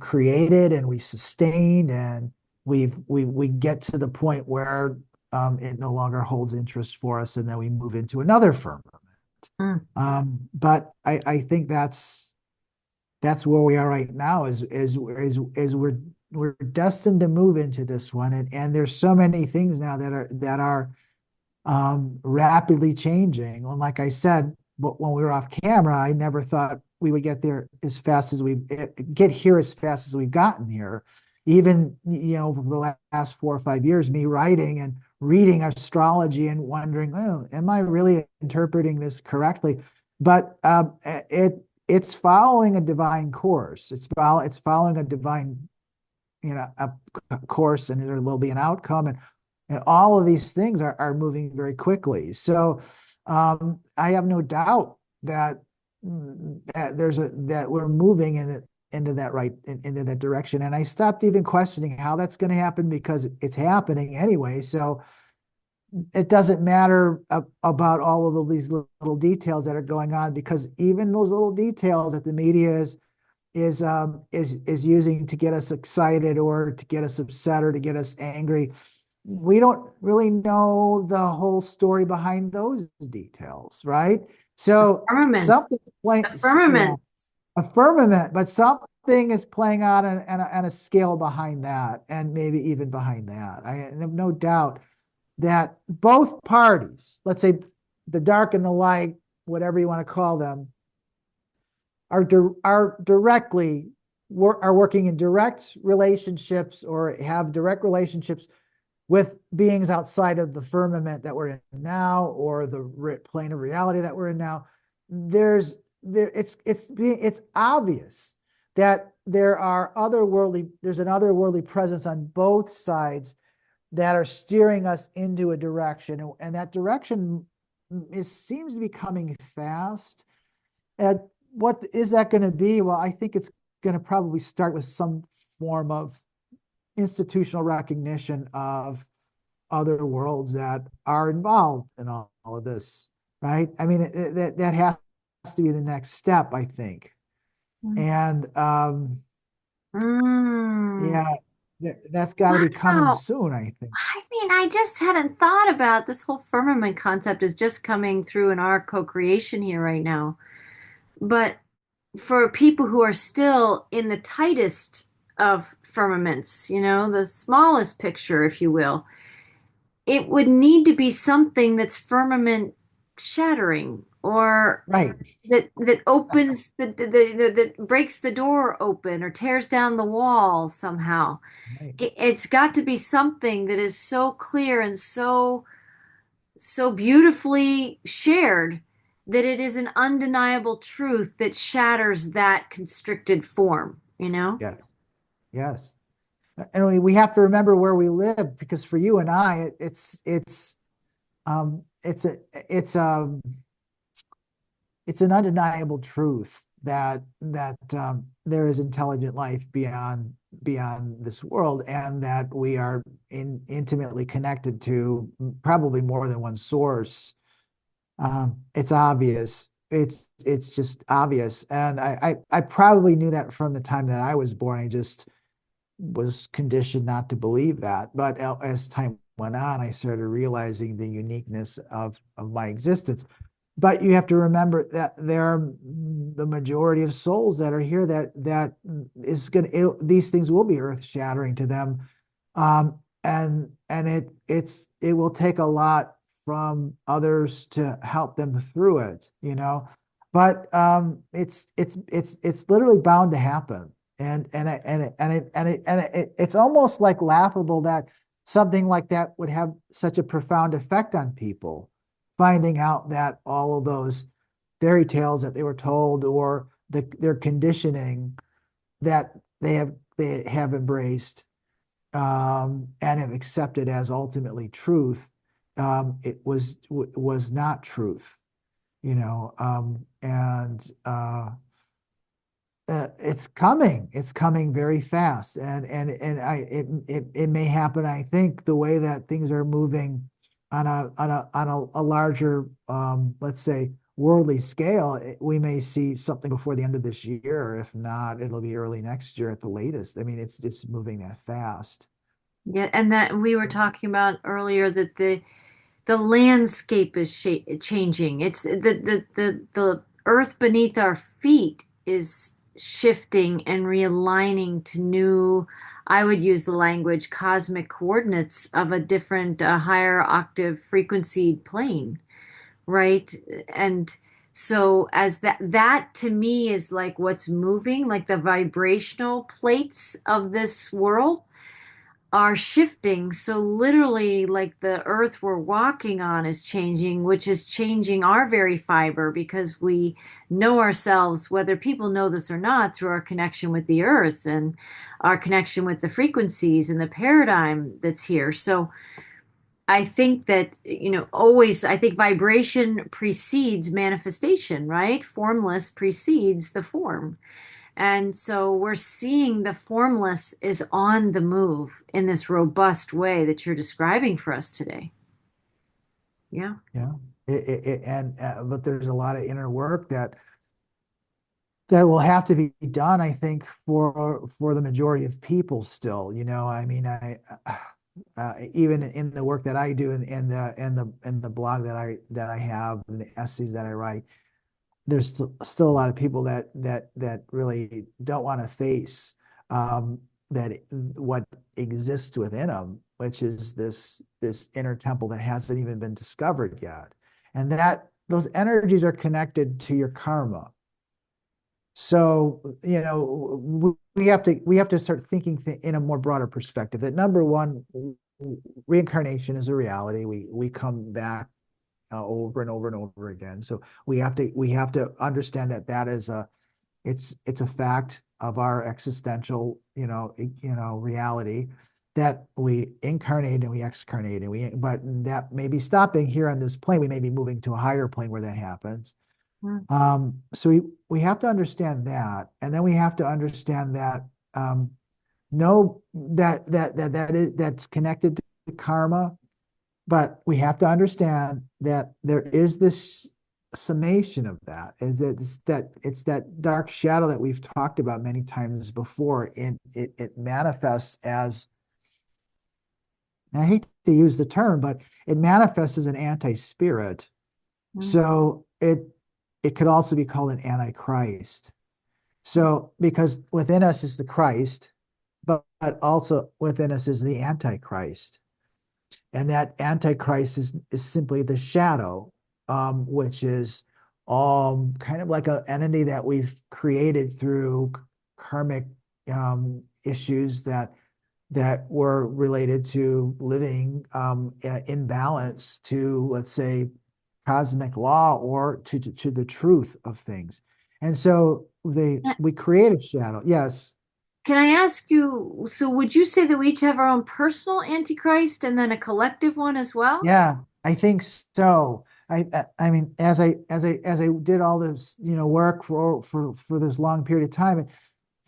created and we sustained, and we get to the point where it no longer holds interest for us, and then we move into another firmament.
Mm.
But I think that's where we are right now, is we're destined to move into this one, and there's so many things now that are rapidly changing. And like I said, when we were off camera, I never thought we would get there as fast as get here as fast as we've gotten here. Even, over the last 4 or 5 years, me writing and reading astrology and wondering, oh, am I really interpreting this correctly? But it's following a divine course. It's following a divine, a course, and there will be an outcome, and all of these things are moving very quickly. So I have no doubt that that we're moving into that direction. And I stopped even questioning how that's going to happen, because it's happening anyway. So it doesn't matter about all of these little details that are going on, because even those little details that the media is using to get us excited or to get us upset or to get us angry, we don't really know the whole story behind those details, right? So
Firmament.
something's playing,
The firmament.
yeah, a firmament, but something is playing out on a scale behind that, and maybe even behind that. I have no doubt that both parties, let's say the dark and the light, whatever you want to call them, are directly are working in direct relationships or have direct relationships with beings outside of the firmament that we're in now, or the plane of reality that we're in now. It's obvious that there's an otherworldly presence on both sides that are steering us into a direction, and that direction seems to be coming fast. And what is that going to be? Well, I think it's going to probably start with some form of institutional recognition of other worlds that are involved in all of this, right? I mean, that has to be the next step, I think. And
Mm.
yeah, that's got to be coming
Wow.
soon, I think.
I mean, I just hadn't thought about this whole firmament concept is just coming through in our co-creation here right now. But for people who are still in the tightest of firmaments, the smallest picture, if you will, it would need to be something that's firmament shattering, or
Right,
that opens that breaks the door open or tears down the wall somehow.
right.
It's got to be something that is so clear and so beautifully shared that it is an undeniable truth that shatters that constricted form.
Yes, yes. And we have to remember where we live, because for you and I, um, it's a, it's um, it's an undeniable truth that there is intelligent life beyond this world, and that we are intimately connected to probably more than one source. It's obvious. It's just obvious, and I probably knew that from the time that I was born. I just was conditioned not to believe that. But as time went on, I started realizing the uniqueness of my existence. But you have to remember that there are the majority of souls that are here that is going to, these things will be earth shattering to them. And it will take a lot from others to help them through it. But it's literally bound to happen. It's almost like laughable that something like that would have such a profound effect on people, finding out that all of those fairy tales that they were told, or their conditioning that they have embraced, and have accepted as ultimately truth, it was not truth, and it's coming very fast, and it may happen, I think, the way that things are moving on a larger, let's say, worldly scale. We may see something before the end of this year. If not, it'll be early next year at the latest. I mean, it's just moving that fast.
Yeah, and that we were talking about earlier that the landscape is changing. It's the earth beneath our feet is shifting and realigning to new, I would use the language, cosmic coordinates of a different, higher octave frequency plane, right? And so as that to me is like what's moving, like the vibrational plates of this world are shifting. So literally, like the earth we're walking on is changing, which is changing our very fiber, because we know ourselves, whether people know this or not, through our connection with the earth and our connection with the frequencies and the paradigm that's here. So I think that, always, I think vibration precedes manifestation, right? Formless precedes the form. And so we're seeing the formless is on the move in this robust way that you're describing for us today. Yeah.
Yeah. And but there's a lot of inner work that will have to be done, I think, for the majority of people still. I mean, even in the work that I do and the blog that I have and the essays that I write, there's still a lot of people that really don't want to face that what exists within them, which is this inner temple that hasn't even been discovered yet, and that those energies are connected to your karma. So, we have to start thinking in a more broader perspective that number one, reincarnation is a reality. We come back over and over and over again. So we have to understand that is it's a fact of our existential, reality, that we incarnate and we excarnate, but that may be stopping here on this plane. We may be moving to a higher plane where that happens.
Mm.
So we have to understand that, and then we have to understand that know that's connected to karma, but we have to understand that there is this summation of that, is that it's that dark shadow that we've talked about many times before, and it manifests as, I hate to use the term, but it manifests as an anti-spirit.
Mm.
So it could also be called an antichrist. So because within us is the Christ, but also within us is the Antichrist. And that Antichrist is simply the shadow, which is kind of like an entity that we've created through karmic issues that were related to living in balance to, let's say, cosmic law, or to the truth of things. And so we create a shadow. Yes.
Can I ask you, so would you say that we each have our own personal antichrist and then a collective one as well?
Yeah, I think so. I mean, as I did all this, work for this long period of time,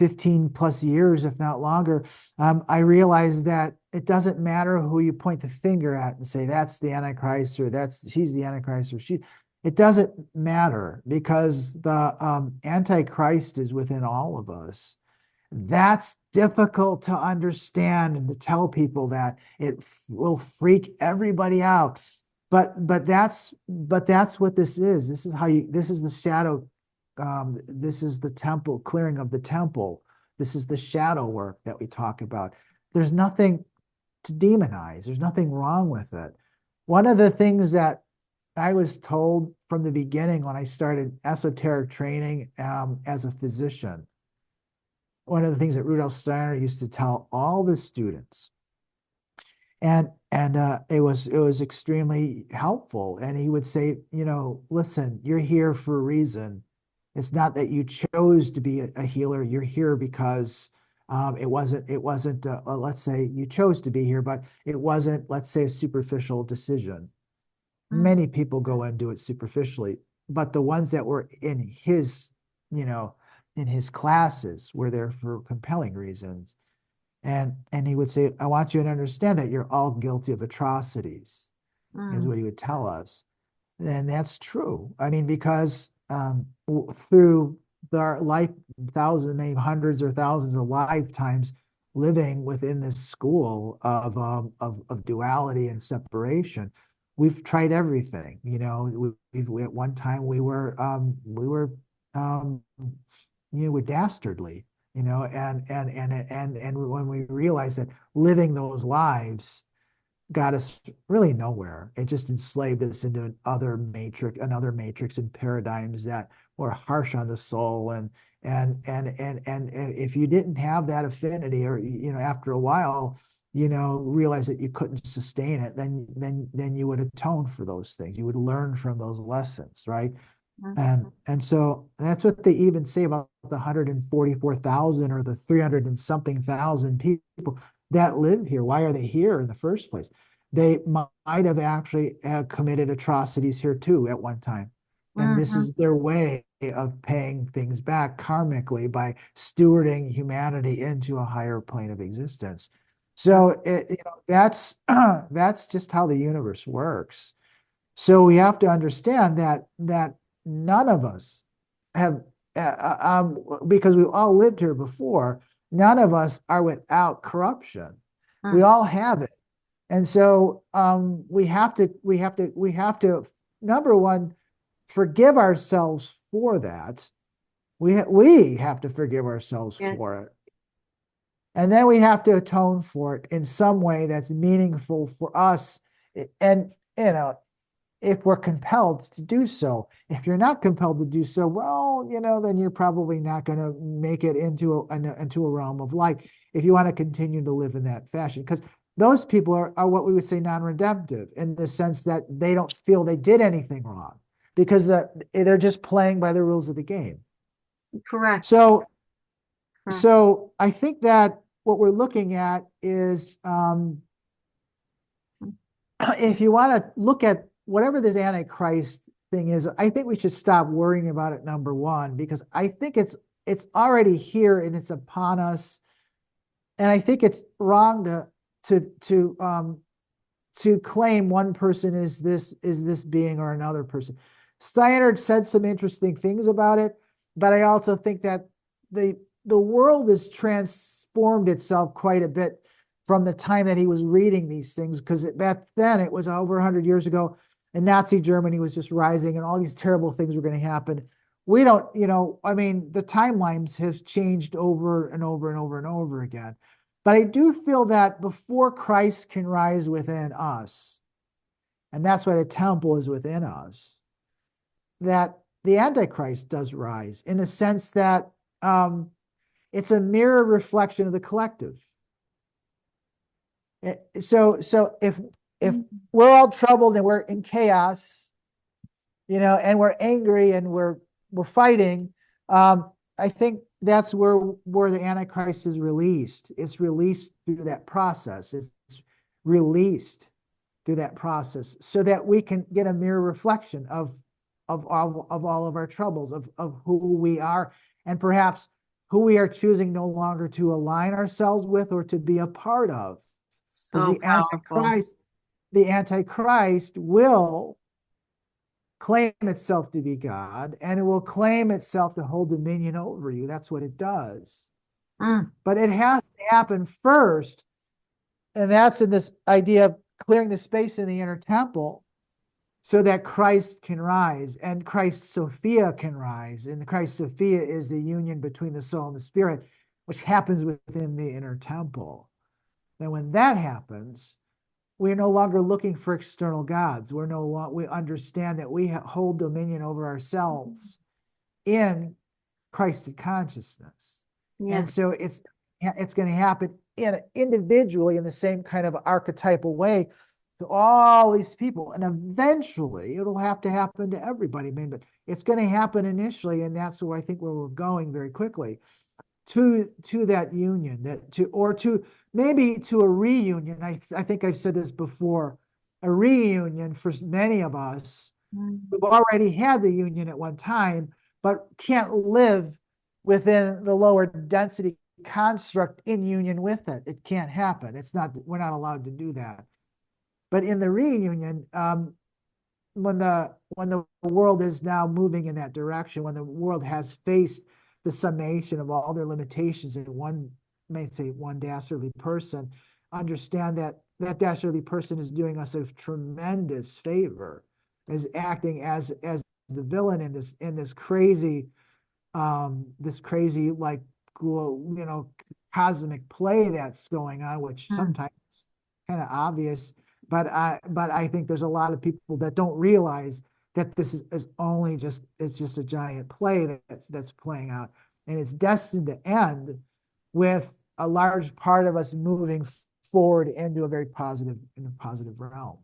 15 plus years, if not longer, I realized that it doesn't matter who you point the finger at and say that's the Antichrist, or she's the Antichrist, or she. It doesn't matter, because the Antichrist is within all of us. That's difficult to understand and to tell people that. It will freak everybody out. But that's what this is. This is the shadow. This is the temple, clearing of the temple. This is the shadow work that we talk about. There's nothing to demonize. There's nothing wrong with it. One of the things that I was told from the beginning when I started esoteric training as a physician, one of the things that Rudolf Steiner used to tell all the students, and it was extremely helpful. And he would say, listen, you're here for a reason. It's not that you chose to be a healer. You're here because it wasn't let's say you chose to be here, but it wasn't, let's say, a superficial decision.
Mm.
Many people go and do it superficially, but the ones that were you know, in his classes were there for compelling reasons. And he would say, I want you to understand that you're all guilty of atrocities, is
Mm.
what he would tell us. And that's true. I mean, because through our life, thousands, maybe hundreds or thousands of lifetimes living within this school of duality and separation, we've tried everything. At one time um, we're dastardly, and when we realized that living those lives got us really nowhere. It just enslaved us into another matrix and paradigms that were harsh on the soul. And if you didn't have that affinity, or after a while, realize that you couldn't sustain it, then you would atone for those things. You would learn from those lessons, right?
Mm.
And so that's what they even say about the 144,000 or the 300 and something thousand people that live here. Why are they here in the first place? They might have actually committed atrocities here too at one time. And this
Mhm.
is their way of paying things back karmically by stewarding humanity into a higher plane of existence. So that's that's just how the universe works. So we have to understand that none of us have, because we've all lived here before, none of us are without corruption. We
Mm.
all have it. And so we have to, number one, forgive ourselves for that. We have to forgive ourselves for
Yes.
it. And then we have to atone for it in some way that's meaningful for us. And, if we're compelled to do so. If you're not compelled to do so, well, then you're probably not going to make it into a realm of light if you want to continue to live in that fashion. Because those people are what we would say non-redemptive in the sense that they don't feel they did anything wrong because they're just playing by the rules of the game.
Correct.
So,
Correct.
so I think that what we're looking at is if you want to look at whatever this Antichrist thing is, I think we should stop worrying about it, number one, because I think it's already here and it's upon us. And I think it's wrong to to um to claim one person is this being or another person. Steiner said some interesting things about it, but I also think that the the world has transformed itself quite a bit from the time that he was reading these things, because back then it was over 100 years ago, and Nazi Germany was just rising, and all these terrible things were going to happen. We don't, I mean, the timelines have changed over and over and over and over again. But I do feel that before Christ can rise within us, and that's why the temple is within us, that the Antichrist does rise in a sense that it's a mirror reflection of the collective. So if we're all troubled and we're in chaos, and we're angry and we're fighting, I think that's where the Antichrist is released. It's released through that process. It's released through that process so that we can get a mirror reflection of all of our troubles, of who we are, and perhaps who we are choosing no longer to align ourselves with or to be a part of. Because
So powerful.
the Antichrist will claim itself to be God, and it will claim itself to hold dominion over you. That's what it does.
Mm.
But it has to happen first. And that's in this idea of clearing the space in the inner temple so that Christ can rise and Christ Sophia can rise. And the Christ Sophia is the union between the soul and the spirit, which happens within the inner temple. Then when that happens, we're no longer looking for external gods. We understand that we hold dominion over ourselves in Christed consciousness. And
Yes.
so it's going to happen individually in the same kind of archetypal way to all these people. And eventually it'll have to happen to everybody, man. But it's going to happen initially, and that's where I think where we're going very quickly to that union, to maybe to a reunion. I think I've said this before, a reunion for many of us
Mm.
who've already had the union at one time, but can't live within the lower density construct in union with it. It can't happen. We're not allowed to do that. But in the reunion, when the world is now moving in that direction, when the world has faced the summation of all their limitations in one, may say one dastardly person, understand that that dastardly person is doing us a tremendous favor, is acting as the villain in this crazy like cosmic play that's going on, which
Mm.
sometimes kind of obvious, but I think there's a lot of people that don't realize that this is only just it's just a giant play that's playing out, and it's destined to end with a large part of us moving forward into a positive realm.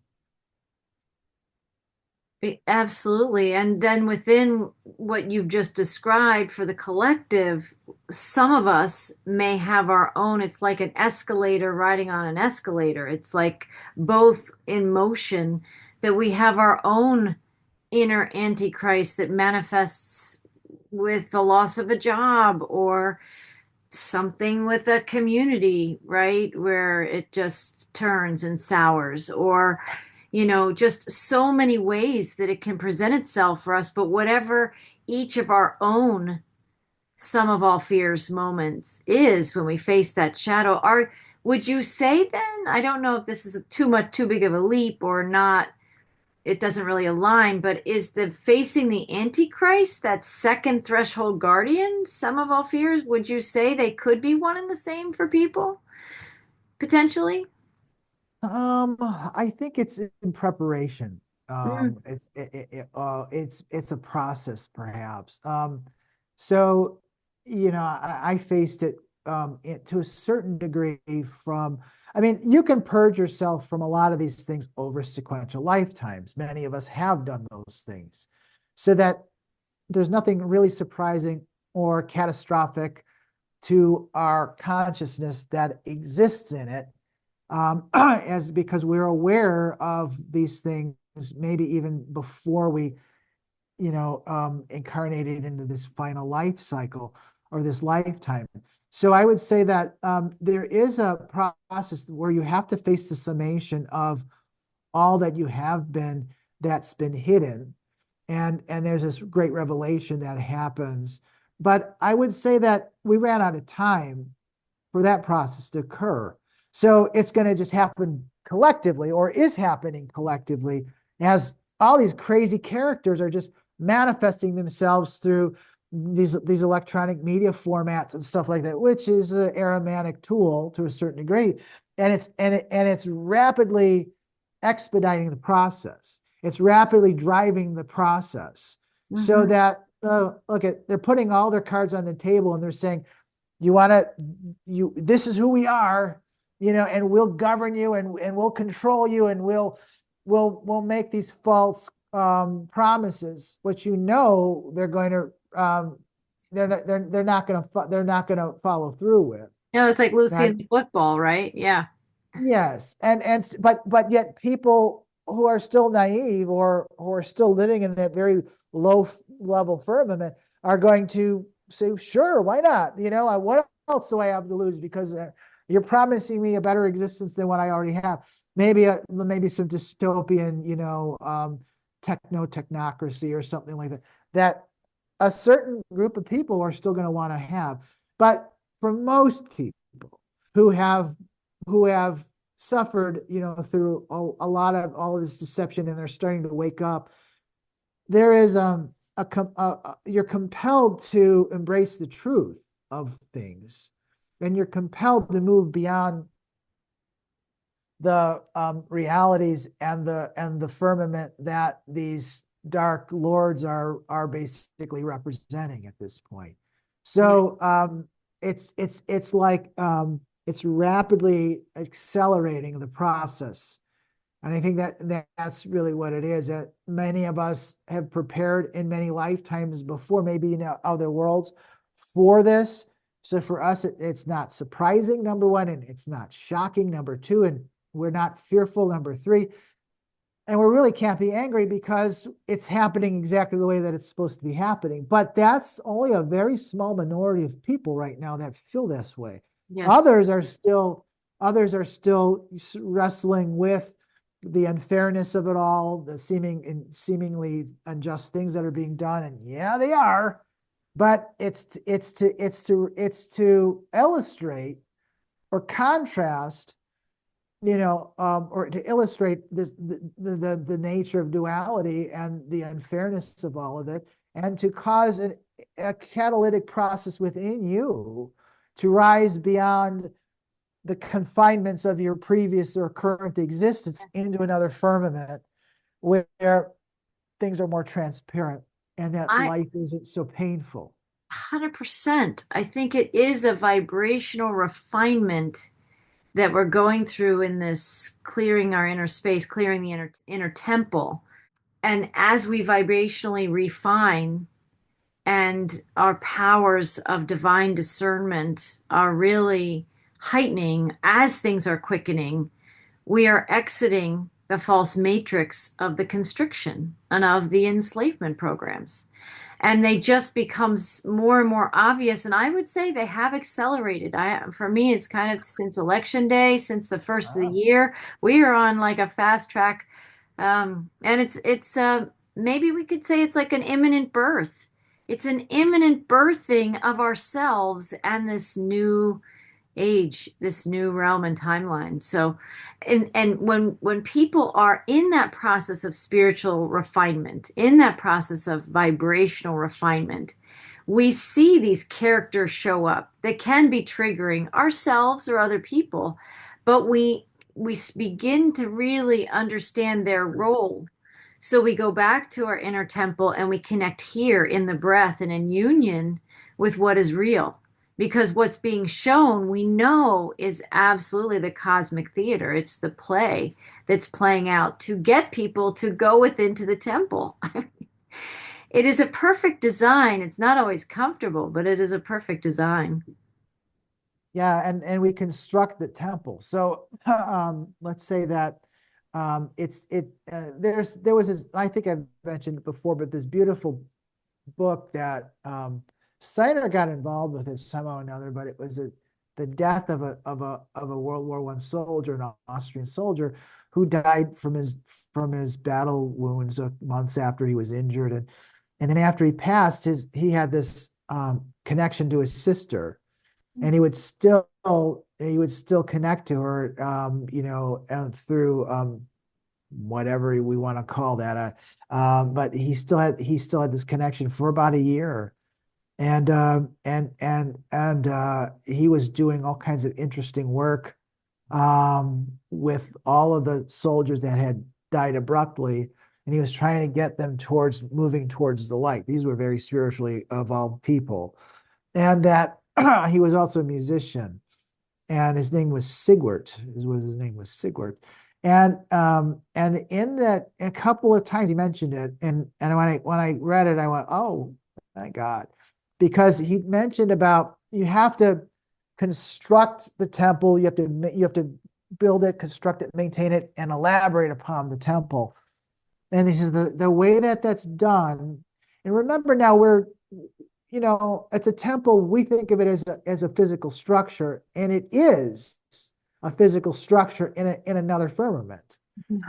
Absolutely. And then within what you've just described for the collective, some of us may have our own, it's like an escalator riding on an escalator. It's like both in motion, that we have our own inner antichrist that manifests with the loss of a job or something with a community, right? Where it just turns and sours, or just so many ways that it can present itself for us. But whatever each of our own sum of all fears moments is when we face that shadow, would you say then, I don't know if this is too big of a leap or not, it doesn't really align, but is the facing the Antichrist, that second threshold guardian, some of all fears? Would you say they could be one and the same for people, potentially?
I think it's in preparation.
Mm,
It's a process, perhaps. So I faced it to a certain degree from. I mean, you can purge yourself from a lot of these things over sequential lifetimes. Many of us have done those things, so that there's nothing really surprising or catastrophic to our consciousness that exists in it, as because we're aware of these things maybe even before we incarnated into this final life cycle or this lifetime. So I would say that there is a process where you have to face the summation of all that you have been that's been hidden, and there's this great revelation that happens. But I would say that we ran out of time for that process to occur. So it's going to just happen collectively, or is happening collectively, as all these crazy characters are just manifesting themselves through these electronic media formats and stuff like that, which is an aromatic tool to a certain degree, and it's rapidly expediting the process. It's rapidly driving the process, so
mhm.
that look at they're putting all their cards on the table and they're saying, you want to this is who we are, and we'll govern you, and we'll control you, and we'll make these false promises, which they're going to they're not going to follow through with,
It's like Lucy
right?
and the football, right? Yeah.
Yes, but yet people who are still naive, or who are still living in that very low level firmament, are going to say, "Sure, why not? What else do I have to lose? Because you're promising me a better existence than what I already have. Maybe some dystopian, technocracy or something like that. That a certain group of people are still going to want to have, but for most people who have who have suffered, through a lot of all of this deception, and they're starting to wake up, there is you're compelled to embrace the truth of things, and you're compelled to move beyond the realities and the firmament that these dark lords are basically representing at this point.
Yeah.
So it's like it's rapidly accelerating the process. And I think that's really what it is. That many of us have prepared in many lifetimes before, maybe in other worlds, for this. So for us, it's not surprising, number one, and it's not shocking, number two, and we're not fearful, number three. And we really can't be angry because it's happening exactly the way that it's supposed to be happening. But that's only a very small minority of people right now that feel this way.
Yes.
Others are still others are still wrestling with the unfairness of it all, the seemingly unjust things that are being done, and yeah, they are. But it's to illustrate or contrast, or to illustrate the nature of duality and the unfairness of all of it, and to cause a catalytic process within you to rise beyond the confinements of your previous or current existence into another firmament where things are more transparent and that
I
life isn't so painful.
100%. I think it is a vibrational refinement that we're going through in this clearing our inner space, clearing the inner temple. And as we vibrationally refine and our powers of divine discernment are really heightening as things are quickening, we are exiting the false matrix of the constriction and of the enslavement programs. And they just becomes more and more obvious. And I would say they have accelerated. For me, it's kind of since election day, since the first of the
Ah,
year, we are on like a fast track. And it's maybe we could say it's like an imminent birth. It's an imminent birthing of ourselves and this new age, this new realm and timeline. So, and when people are in that process of spiritual refinement, in that process of vibrational refinement, we see these characters show up that can be triggering ourselves or other people, but we begin to really understand their role. So we go back to our inner temple and we connect here in the breath and in union with what is real. Because what's being shown, we know, is absolutely the cosmic theater. It's the play that's playing out to get people to go within to the temple. It is a perfect design. It's not always comfortable, but it is a perfect design.
Yeah, and we construct the temple. So let's say that there was this, I think I've mentioned it before, but this beautiful book that Steiner got involved with it somehow or another, but it was the death of a World War I soldier, an Austrian soldier, who died from his battle wounds months after he was injured, and then after he passed, he had this connection to his sister, and he would still connect to her, through whatever we want to call that. But he still had this connection for about a year, and he was doing all kinds of interesting work with all of the soldiers that had died abruptly, and he was trying to get them towards moving towards the light. These were very spiritually evolved people, and that he was also a musician, and his name was Sigwart. His name was Sigwart. And in that, a couple of times he mentioned it, and when I read it, I went, oh my God, because he mentioned about you have to construct the temple, you have to build it, construct it, maintain it, and elaborate upon the temple. And he says the way that that's done, and remember now it's a temple. We think of it as a physical structure, and it is a physical structure in another firmament.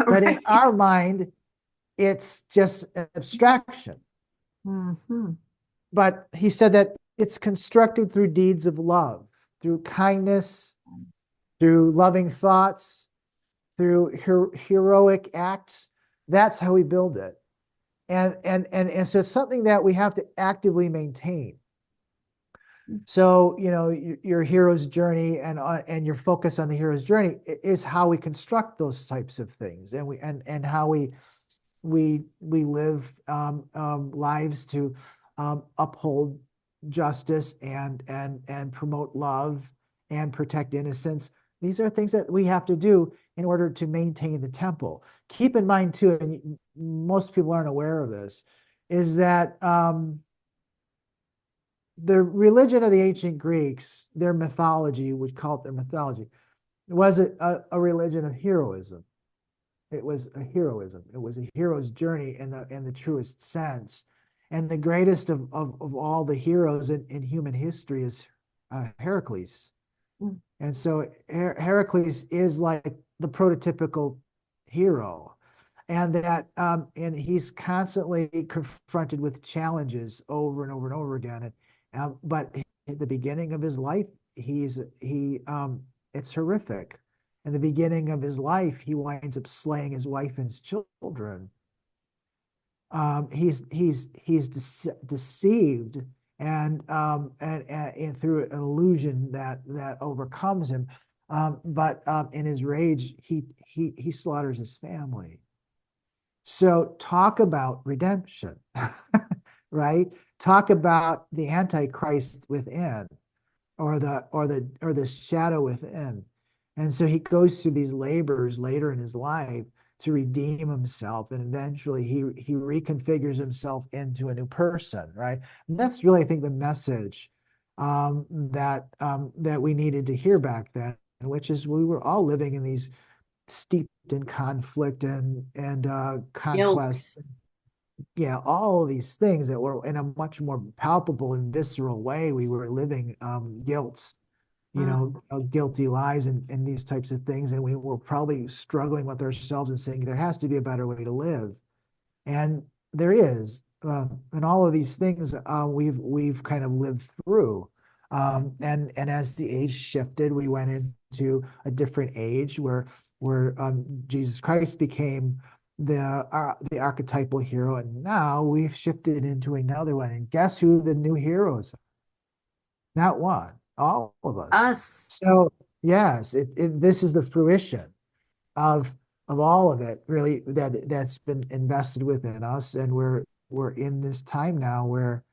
But in
Right.
our mind, it's just an abstraction.
Hmm.
But he said that it's constructed through deeds of love, through kindness, through loving thoughts, through heroic acts. That's how we build it. And so it's something that we have to actively maintain. So, your hero's journey and your focus on the hero's journey is how we construct those types of things, and how we live lives to uphold justice and promote love and protect innocence. These are things that we have to do in order to maintain the temple. Keep in mind too, and most people aren't aware of this, is that the religion of the ancient Greeks, their mythology, we call it their mythology, was a religion of heroism. It was a heroism. It was a hero's journey in the truest sense. And the greatest of all the heroes in human history is Heracles. And so Heracles is like the prototypical hero. And he's constantly confronted with challenges over and over and over again. But at the beginning of his life, it's horrific. In the beginning of his life, he winds up slaying his wife and his children. He's deceived, and through an illusion that overcomes him. But in his rage, he slaughters his family. So talk about redemption, right? Talk about the Antichrist within, or the shadow within. And so he goes through these labors later in his life to redeem himself, and eventually he reconfigures himself into a new person, right? And that's really, I think, the message that we needed to hear back then, which is we were all living in these steeped in conflict and conquest.
Guilt.
Yeah, all of these things that were in a much more palpable and visceral way. We were living guilt,
Mm.
guilty lives and these types of things. And we were probably struggling with ourselves and saying there has to be a better way to live. And there is. And all of these things we've kind of lived through. And as the age shifted, we went into a different age where Jesus Christ became the archetypal hero, and now we've shifted into another one. And guess who the new heroes are? Not one, all of us.
Us.
So yes, this is the fruition of all of it, really, that's been invested within us, and we're in this time now where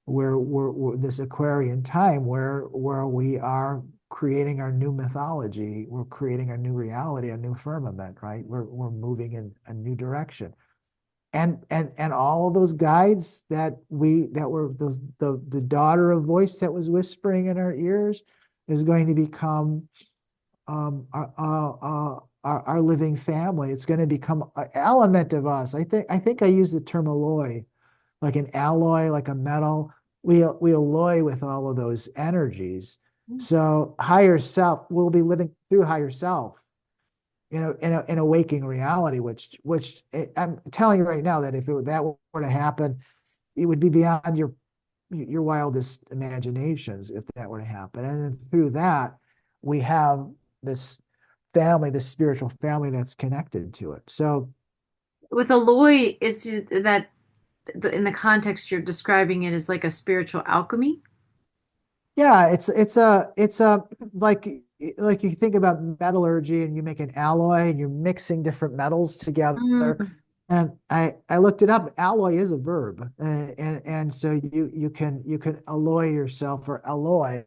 we're this Aquarian time where we are creating our new mythology, we're creating our new reality, a new firmament, right? We're moving in a new direction. And all of those guides that were the daughter of voice that was whispering in our ears is going to become our living family. It's going to become an element of us. I think I use the term alloy, like an alloy, like a metal. We alloy with all of those energies. So higher self, we'll be living through higher self, in a waking reality, which I'm telling you right now that if that were to happen, it would be beyond your wildest imaginations if that were to happen. And then through that, we have this family, this spiritual family that's connected to it. So
With Aloy, is that in the context you're describing it as like a spiritual alchemy?
yeah, it's a like you think about metallurgy and you make an alloy and you're mixing different metals together.
Mm.
And I looked it up. Alloy is a verb, and so you can alloy yourself or alloy,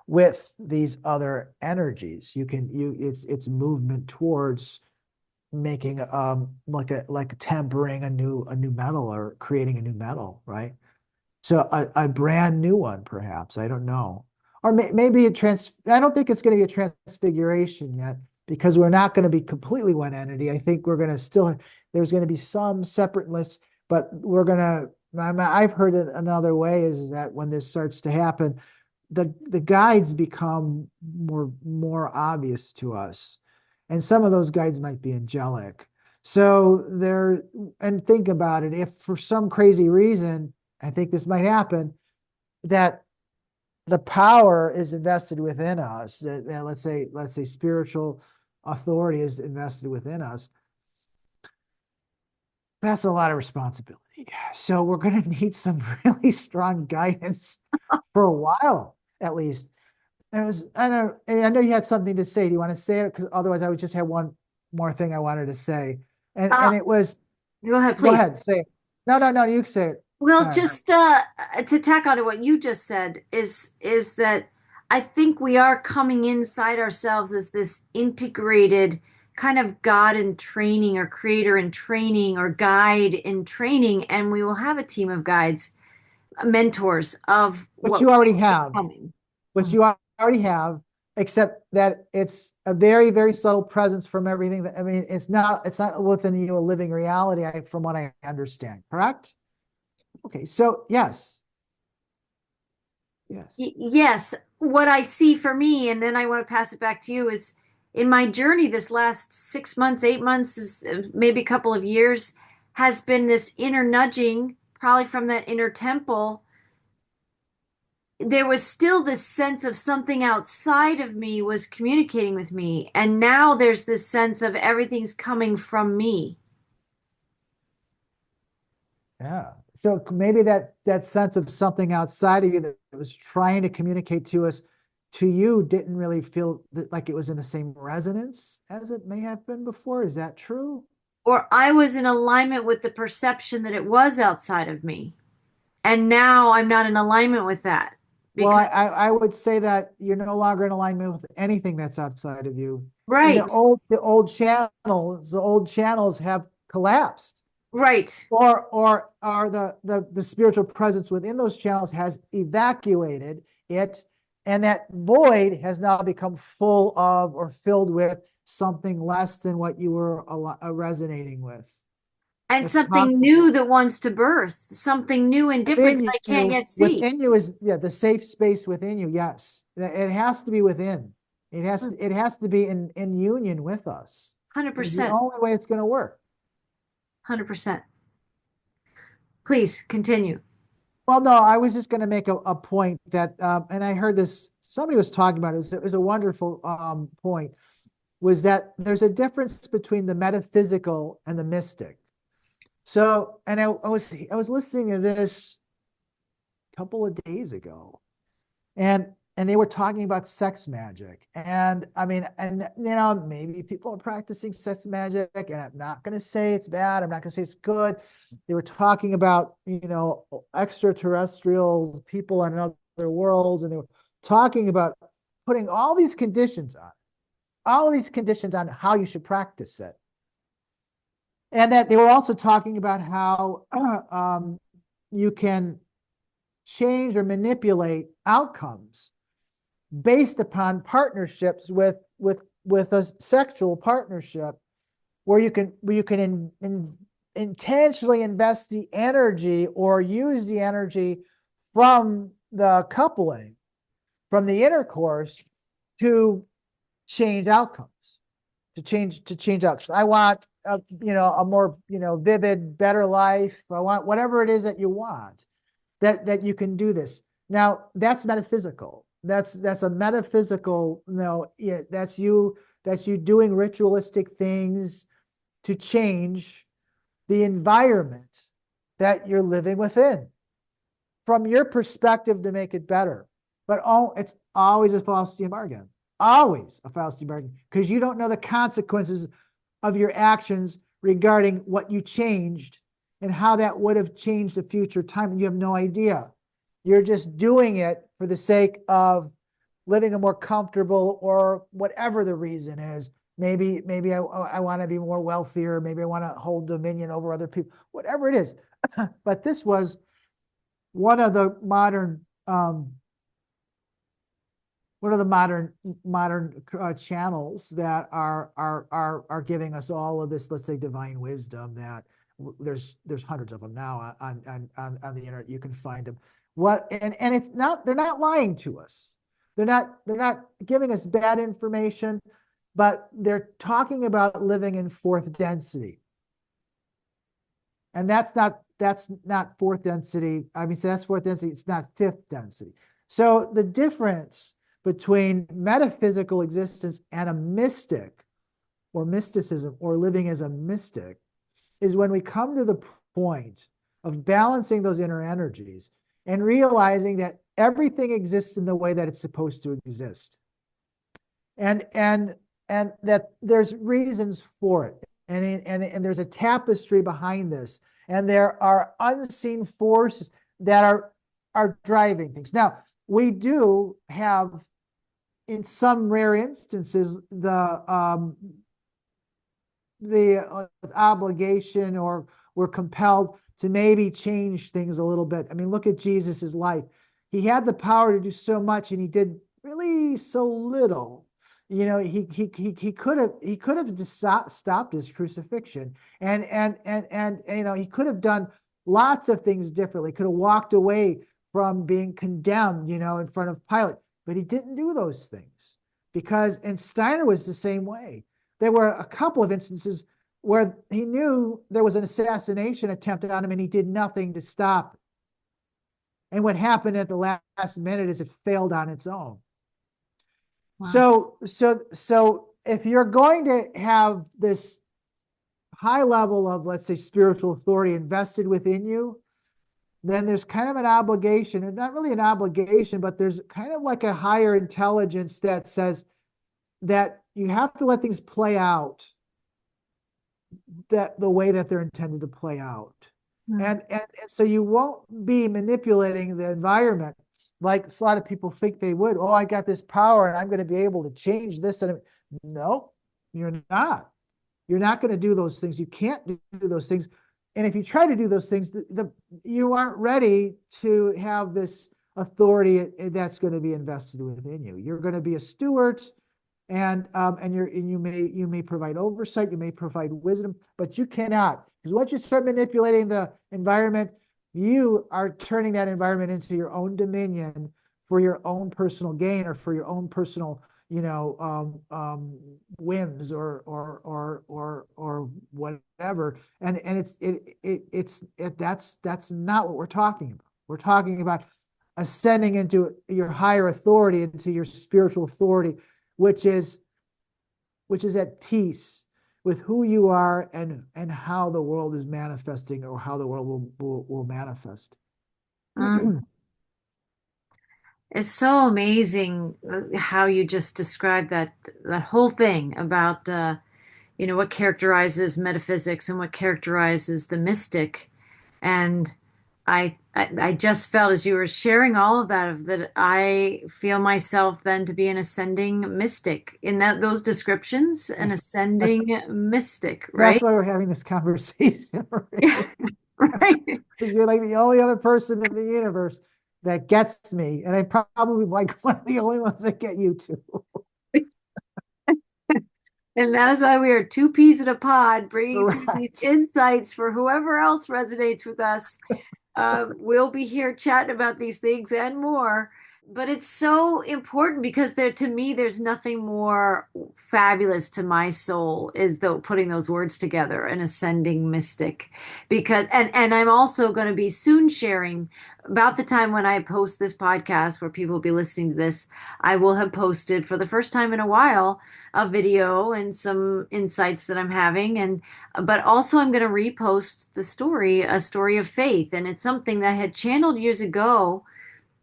with these other energies. It's movement towards making like tempering a new metal or creating a new metal, right? So a brand new one, perhaps. I don't know. Or maybe I don't think it's going to be a transfiguration yet because we're not going to be completely one entity. I think we're going to there's going to be some separateness, but I've heard it another way is that when this starts to happen, the guides become more obvious to us. And some of those guides might be angelic. So and think about it. If for some crazy reason, I think this might happen, that the power is invested within us, that let's say spiritual authority is invested within us. That's a lot of responsibility. So we're going to need some really strong guidance for a while, at least. I know you had something to say. Do you want to say it? Because otherwise I would just have one more thing I wanted to say. And
Uh,
it was,
Go ahead,
go
please.
ahead, say it. No, no, no, you say it. All
Well,
right.
just to tack on to what you just said is that I think we are coming inside ourselves as this integrated kind of God in training or creator in training or guide in training, and we will have a team of guides, mentors of
Which
what
you already
is
have.
coming.
Which you already have, except that it's a very, very subtle presence from everything that, I mean, it's not within you a living reality, from what I understand, correct? Okay, so yes, yes.
Yes, what I see for me, and then I want to pass it back to you, is in my journey this last 6 months, 8 months, maybe a couple of years, has been this inner nudging, probably from that inner temple. There was still this sense of something outside of me was communicating with me, and now there's this sense of everything's coming from me.
Yeah. So maybe that sense of something outside of you that was trying to communicate to you didn't really feel like it was in the same resonance as it may have been before. Is that true?
Or I was in alignment with the perception that it was outside of me. And now I'm not in alignment with that
Well,
because,
I would say that you're no longer in alignment with anything that's outside of you. And
right,
the old channels have collapsed,
right.
or the spiritual presence within those channels has evacuated it, and that void has now become full of or filled with something less than what you were resonating with.
And
It's
something new
possible.
that wants to birth, something new and different that I can't yet see.
Within you is, yeah, the safe space within you. Yes. It has to be within. It has to be in union with us. It's the
100%.
only way it's going to work.
100%. Please continue.
Well, no, I was just going to make a point that, and I heard this, somebody was talking about it. It was a wonderful point, was that there's a difference between the metaphysical and the mystic. So, and I was listening to this a couple of days ago, and they were talking about sex magic. And I mean, and maybe people are practicing sex magic, and I'm not going to say it's bad. I'm not going to say it's good. They were talking about, extraterrestrials, people on other worlds, and they were talking about putting all these conditions on how you should practice it. And that they were also talking about how you can change or manipulate outcomes based upon partnerships with a sexual partnership, where you can intentionally invest the energy or use the energy from the coupling, from the intercourse, to change outcomes, to change outcomes. I want a more vivid, better life. I want whatever it is that you want, that you can do this. Now, that's metaphysical. That's a metaphysical, that's you doing ritualistic things to change the environment that you're living within from your perspective to make it better. But it's always a falsity bargain. Always a falsity bargain, because you don't know the consequences of your actions regarding what you changed and how that would have changed a future time. You have no idea. You're just doing it for the sake of living a more comfortable, or whatever the reason is. Maybe I want to be more wealthier. Maybe I want to hold dominion over other people, whatever it is. But this was one of the modern channels that are giving us all of this, let's say, divine wisdom. That there's hundreds of them now on the internet. You can find them. And it's not, they're not lying to us. They're not giving us bad information, but they're talking about living in fourth density. And that's not fourth density. I mean, so that's fourth density. It's not fifth density. So the difference between metaphysical existence and a mystic, or mysticism, or living as a mystic, is when we come to the point of balancing those inner energies and realizing that everything exists in the way that it's supposed to exist. And that there's reasons for it. And there's a tapestry behind this. And there are unseen forces that are driving things. Now, we do have, in some rare instances, the obligation, or we're compelled to maybe change things a little bit. I mean, look at Jesus's life. He had the power to do so much, and he did really so little. He could have just stopped his crucifixion, and he could have done lots of things differently. Could have walked away from being condemned, in front of Pilate, but he didn't do those things, because, and Steiner was the same way. There were a couple of instances where he knew there was an assassination attempt on him, and he did nothing to stop it. And what happened at the last minute is it failed on its own. Wow. So if you're going to have this high level of, let's say, spiritual authority invested within you, then there's kind of an obligation, and not really an obligation, but there's kind of like a higher intelligence that says that you have to let things play out the way that they're intended to play out. And so you won't be manipulating the environment like a lot of people think they would. Oh, I got this power and I'm going to be able to change this. And no, you're not. You're not going to do those things. You can't do those things. And if you try to do those things, you aren't ready to have this authority that's going to be invested within you. You're going to be a steward, and you may provide oversight, you may provide wisdom, but you cannot. Because once you start manipulating the environment, you are turning that environment into your own dominion for your own personal gain or for your own personal, whims or whatever. And that's not what we're talking about. We're talking about ascending into your higher authority, into your spiritual authority, which is at peace with who you are and how the world is manifesting or how the world will manifest.
Mm. It's so amazing how you just described that whole thing about what characterizes metaphysics and what characterizes the mystic. And I just felt as you were sharing all of that I feel myself then to be an ascending mystic in those descriptions, an ascending mystic,
That's
right?
why we're having this conversation.
Yeah, right.
Because you're like the only other person in the universe that gets me, and I probably like one of the only ones that get you too.
And that is why we are two peas in a pod, bringing through these
Correct.
insights for whoever else resonates with us. We'll be here chatting about these things and more. But it's so important because to me, there's nothing more fabulous to my soul is putting those words together, an ascending mystic. Because and I'm also going to be soon sharing about the time when I post this podcast where people will be listening to this, I will have posted for the first time in a while a video and some insights that I'm having. And but also I'm going to repost a story of faith. And it's something that I had channeled years ago,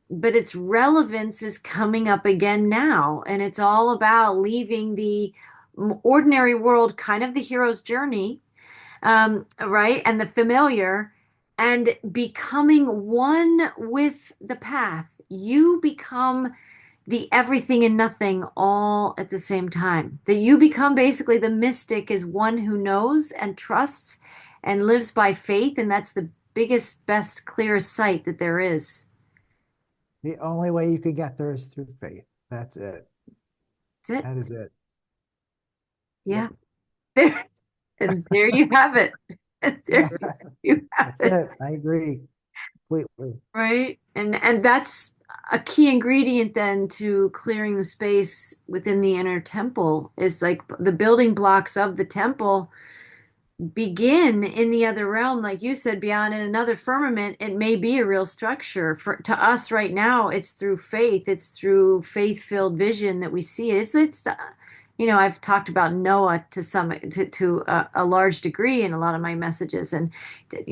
but its relevance is coming up again now. And it's all about leaving the ordinary world, kind of the hero's journey, right? And the familiar, and becoming one with the path. You become the everything and nothing all at the same time. That you become basically the mystic is one who knows and trusts and lives by faith. And that's the biggest, best, clearest sight that there is.
The only way you can get there is through faith. That's it.
That's it.
That is it.
Yeah.
Yep.
There, and there you have it. There
Yeah,
you have
that's
it.
it. I agree completely.
Right. And that's a key ingredient then to clearing the space within the inner temple is like the building blocks of the temple begin in the other realm, like you said, beyond in another firmament. It may be a real structure. To us right now, it's through faith. It's through faith-filled vision that we see it. I've talked about Noah to a large degree in a lot of my messages, and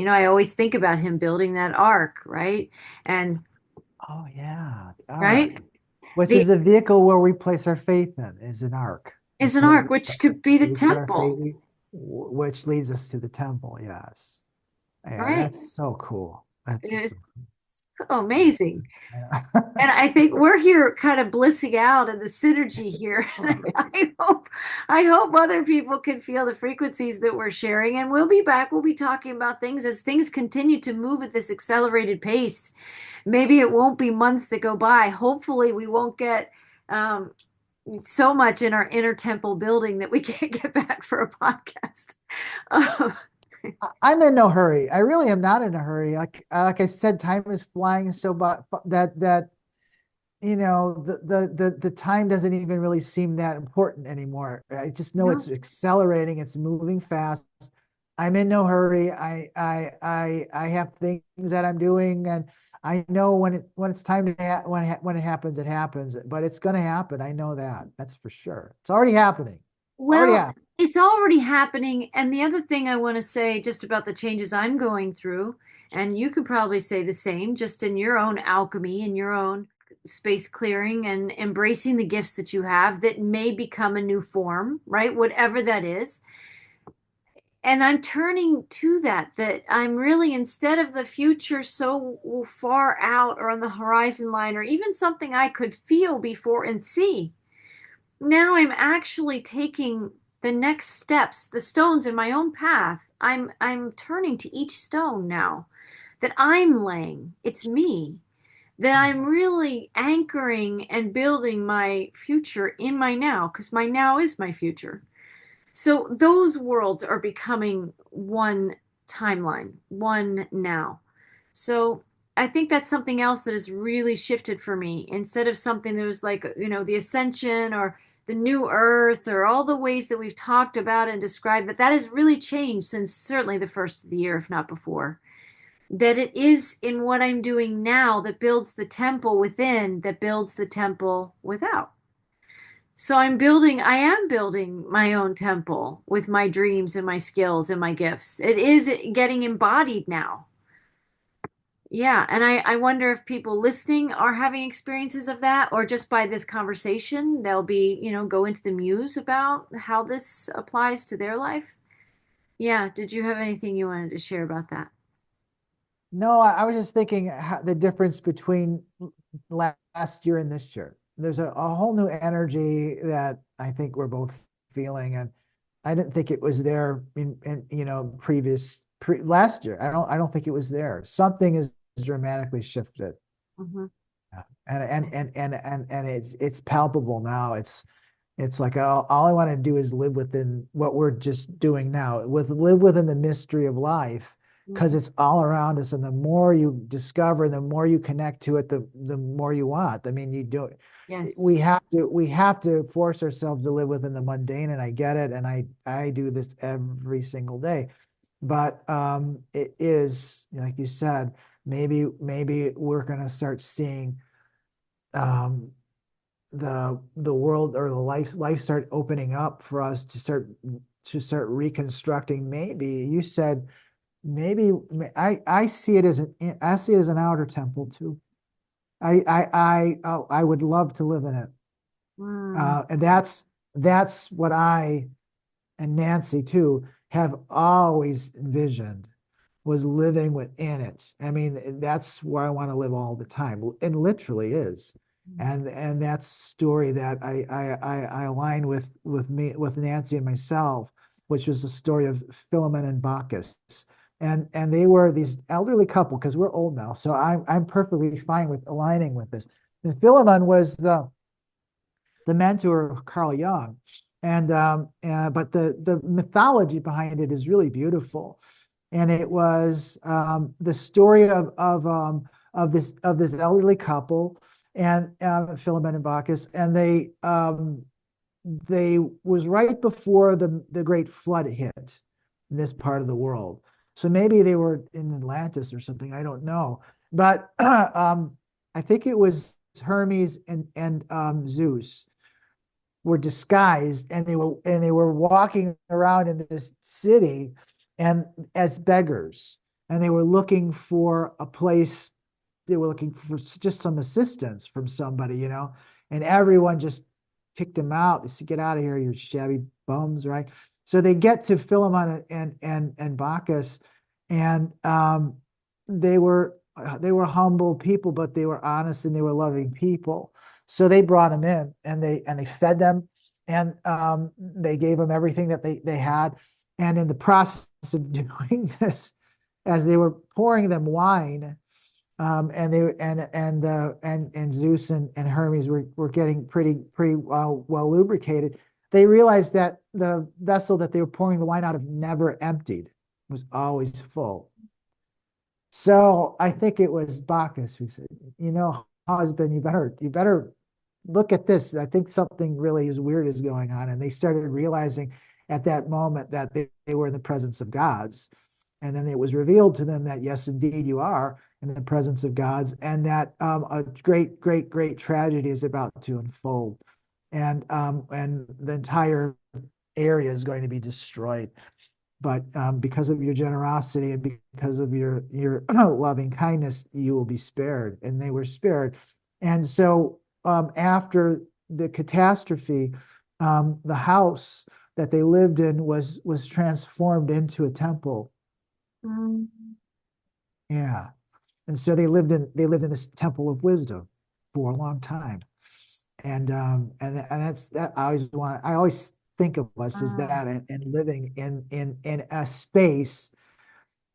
I always think about him building that ark, right? And
Oh yeah, the
right,
ark, which
the
is the vehicle where we place our faith in, is an ark. We
is an
put
ark, which could be the
we put our faith,
temple,
which leads us to the temple. Yes, yeah,
right?
that's so cool. That's just
It's
so
so
cool.
amazing.
Yeah.
And I think we're here kind of blissing out in the synergy here.
Right.
I hope other people can feel the frequencies that we're sharing. And we'll be back. We'll be talking about things as things continue to move at this accelerated pace. Maybe it won't be months that go by. Hopefully, we won't get um, so much in our inner temple building that we can't get back for a podcast. Um,
I'm in no hurry. I really am not in a hurry. Like I said, time is flying so but that the time doesn't even really seem that important anymore. I just know
no.
it's accelerating, it's moving fast. I'm in no hurry. I have things that I'm doing, and I know when it's time to when it happens, it happens. But it's going to happen. I know that. That's for sure. It's already happening. Already
Well,
happened.
it's already happening. And the other thing I want to say just about the changes I'm going through, and you could probably say the same, just in your own alchemy, in your own space clearing and embracing the gifts that you have that may become a new form, right? Whatever that is. And I'm turning to that I'm really, instead of the future so far out or on the horizon line, or even something I could feel before and see, now I'm actually taking the next steps, the stones in my own path. I'm turning to each stone now that I'm laying. It's me. That I'm really anchoring and building my future in my now, because my now is my future. So those worlds are becoming one timeline, one now. So I think that's something else that has really shifted for me. Instead of something that was like, the ascension or the new earth or all the ways that we've talked about and described, that has really changed since certainly the first of the year, if not before. That it is in what I'm doing now that builds the temple within, that builds the temple without. So I am building my own temple with my dreams and my skills and my gifts. It is getting embodied now. Yeah, and I wonder if people listening are having experiences of that, or just by this conversation, they'll be, go into the muse about how this applies to their life. Yeah, did you have anything you wanted to share about that?
No, I was just thinking the difference between last year and this year. There's a whole new energy that I think we're both feeling, and I didn't think it was there in last year. I don't think it was there. Something is dramatically shifted.
Hmm.
Yeah. And it's palpable now. It's like all I want to do is live within what we're just doing now, live within the mystery of life, because
Hmm.
it's all around us. And the more you discover, the more you connect to it, the more you want. I mean, you do
Yes.
we have to force ourselves to live within the mundane, and I get it, and I do this every single day. But it is, like you said, maybe we're gonna start seeing um the world or the life start opening up for us to start reconstructing. Maybe you said maybe I see it as an outer temple too. I would love to live in it.
Mm.
And that's what I and Nancy too have always envisioned, was living within it. I mean, that's where I want to live all the time. It literally is. And that's story that I align with Nancy and myself, which was the story of Philemon and Bacchus. And they were these elderly couple, because we're old now. So I'm perfectly fine with aligning with this. And Philemon was the mentor of Carl Jung. But the mythology behind it is really beautiful. And it was the story of this elderly couple, and Philemon and Bacchus, and they was right before the great flood hit in this part of the world. So maybe they were in Atlantis or something. I don't know, but I think it was Hermes and Zeus were disguised, and they were walking around in this city and as beggars, and they were looking for a place. They were looking for just some assistance from somebody. And everyone just kicked them out. They said, "Get out of here, you shabby bums!" Right? So they get to Philemon and Bacchus, and they were humble people, but they were honest and they were loving people. So they brought them in, and they fed them, and they gave them everything that they had. And in the process of doing this, as they were pouring them wine, and Zeus and Hermes were getting pretty well lubricated. They realized that the vessel that they were pouring the wine out of never emptied, was always full. So I think it was Bacchus who said, "Husband, you better look at this. I think something really is weird is going on." And they started realizing at that moment that they were in the presence of gods. And then it was revealed to them that, yes, indeed, you are in the presence of gods, and that a great, great, great tragedy is about to unfold. And the entire area is going to be destroyed. But because of your generosity and because of your loving kindness, you will be spared. And they were spared. And so after the catastrophe, the house that they lived in was transformed into a temple.
Mm.
Yeah. And so they lived in this temple of wisdom for a long time. And that's that I always think of us as
Ah.
that, and living in a space.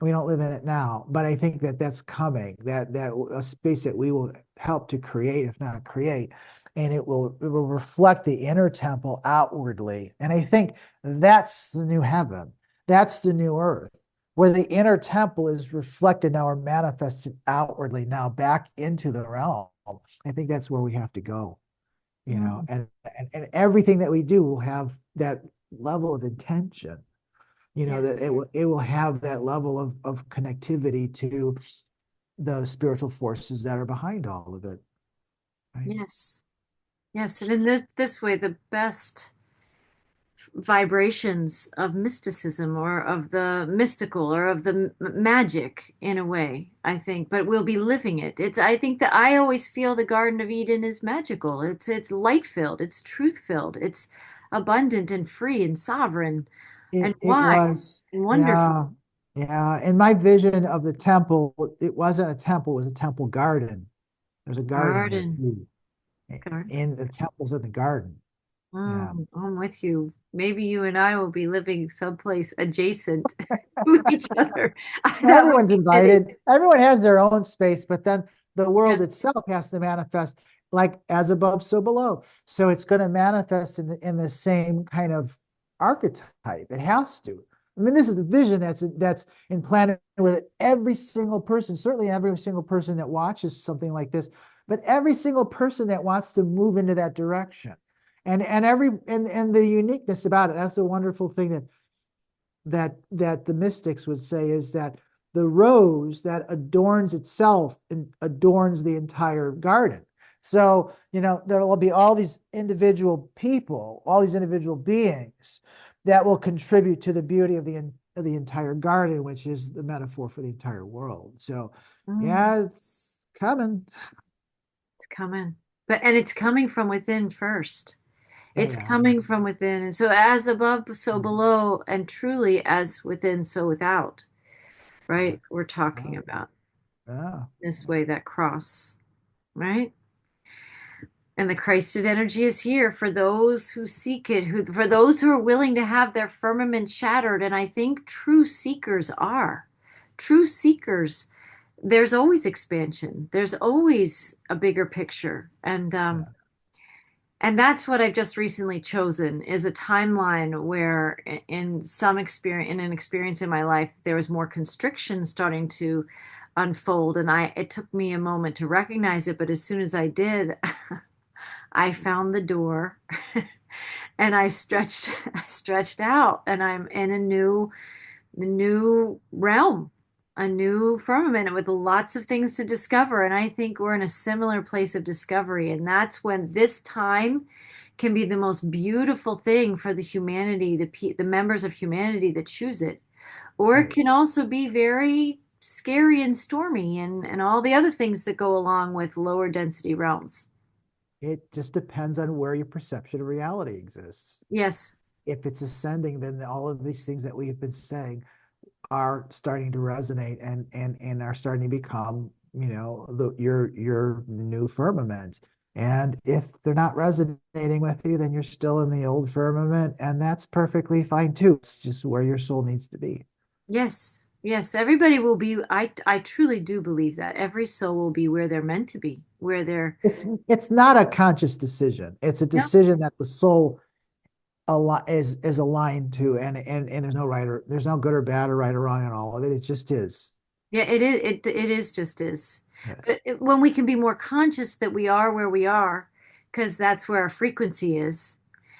We don't live in it now, but I think that that's coming, that a space that we will help to create, if not create, and it will reflect the inner temple outwardly. And I think that's the new heaven. That's the new earth, where the inner temple is reflected now or manifested outwardly now back into the realm. I think that's where we have to go,
Mm.
and everything that we do will have that level of intention, that
Yes.
it will have that level of connectivity to the spiritual forces that are behind all of it. Right?
Yes. Yes. And in this way, the best vibrations of mysticism or of the mystical or of the magic in a way, I think, but we'll be living it. I think that I always feel the Garden of Eden is magical. It's light filled, it's truth filled, it's abundant and free and sovereign and
It
wise
was,
and wonderful.
yeah, yeah. In my vision of the temple, it wasn't a temple, it was a temple garden. There's a garden there
Garden.
too.
Garden.
In the temple's in the garden. Yeah.
I'm with you. Maybe you and I will be living someplace adjacent to each other. That would
Everyone's
be fitting.
invited. Everyone has their own space, but then the
Yeah.
world itself has to manifest like as above, so below. So it's going to manifest in the same kind of archetype. It has to. I mean, this is a vision that's implanted with every single person, certainly every single person that watches something like this, but every single person that wants to move into that direction. And the uniqueness about it, that's a wonderful thing that the mystics would say is that the rose that adorns itself and adorns the entire garden. So, there will be all these individual people, all these individual beings that will contribute to the beauty of the entire garden, which is the metaphor for the entire world. So,
Mm,
yeah, it's coming.
it's coming. And it's coming from within first.
Oh,
It's
yeah.
coming from within. And so as above, so
Mm.
below, and truly as within, so without, right?
That's
We're talking
right.
about
Yeah.
this way, that cross, right? And the Christed energy is here for those who seek it, for those who are willing to have their firmament shattered. And I think true seekers are. True seekers, there's always expansion. There's always a bigger picture.
Yeah.
And that's what I've just recently chosen is a timeline where in some experience in an experience in my life there was more constriction starting to unfold and I it took me a moment to recognize it, but as soon as I did, I found the door and I stretched out and I'm in a new realm, a new firmament with lots of things to discover. And I think we're in a similar place of discovery. And that's when this time can be the most beautiful thing for the humanity, the members of humanity that choose it. Or it
Right.
can also be very scary and stormy and all the other things that go along with lower density realms.
It just depends on where your perception of reality exists.
Yes.
If it's ascending, then all of these things that we have been saying are starting to resonate and are starting to become, your new firmament. And if they're not resonating with you, then you're still in the old firmament, and that's perfectly fine too. It's just where your soul needs to be.
Yes. Yes. Everybody will be, I truly do believe that every soul will be where they're meant to be, where they're,
It's not a conscious decision. It's a
yeah.
decision that the soul is aligned to, and there's no good or bad or right or wrong in all of it. It just is.
Yeah, it is. It is just is.
Yeah.
But when we can be more conscious that we are where we are, because that's where our frequency is,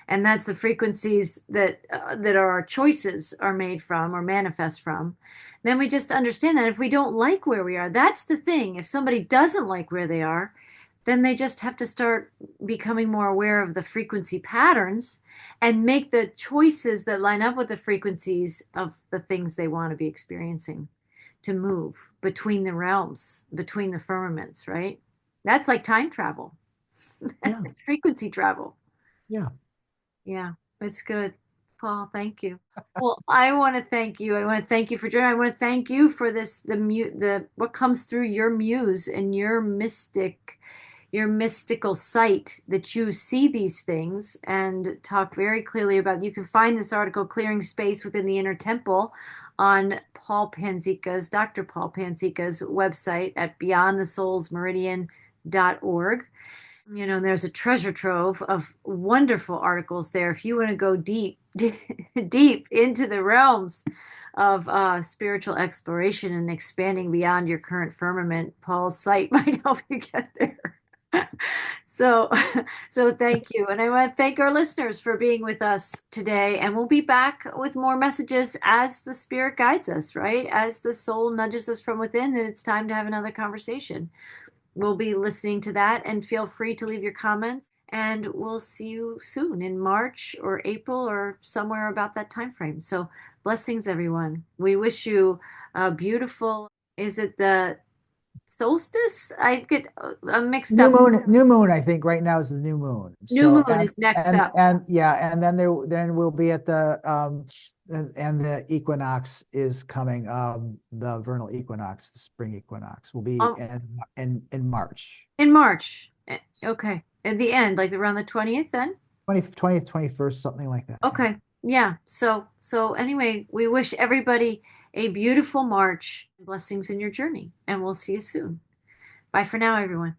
and that's the frequencies that our choices are made from or manifest from, then we just understand that if we don't like where we are, that's the thing. If somebody doesn't like where they are, then they just have to start becoming more aware of the frequency patterns and make the choices that line up with the frequencies of the things they want to be experiencing to move between the realms, between the firmaments, right? That's like time travel,
Yeah.
frequency travel.
Yeah.
Yeah, it's good. Paul, thank you. Well, I want to thank you. I want to thank you for joining. I want to thank you for this, the what comes through your muse and your mystical sight that you see these things and talk very clearly about. You can find this article, Clearing Space Within the Inner Temple, on Dr. Paul Panzica's website at beyondthesoulsmeridian.org. There's a treasure trove of wonderful articles there if you want to go deep, deep into the realms of spiritual exploration and expanding beyond your current firmament, Paul's site might help you get there. So, so thank you. And I want to thank our listeners for being with us today. And we'll be back with more messages as the spirit guides us, right? As the soul nudges us from within, that it's time to have another conversation. We'll be listening to that, and feel free to leave your comments. And we'll see you soon in March or April or somewhere about that time frame. So blessings, everyone. We wish you a beautiful, is it the solstice? I get mixed up.
New moon, I think right now is the new moon.
New
So
moon is next up.
and yeah, and then we'll be at the and the equinox is coming, the vernal equinox, the spring equinox will be
Um,
in March.
in March. Okay. At the end, like around the 20th then?
20th, 21st, something like that.
Okay. Yeah. So anyway, we wish everybody a beautiful March. Blessings in your journey, and we'll see you soon. Bye for now, everyone.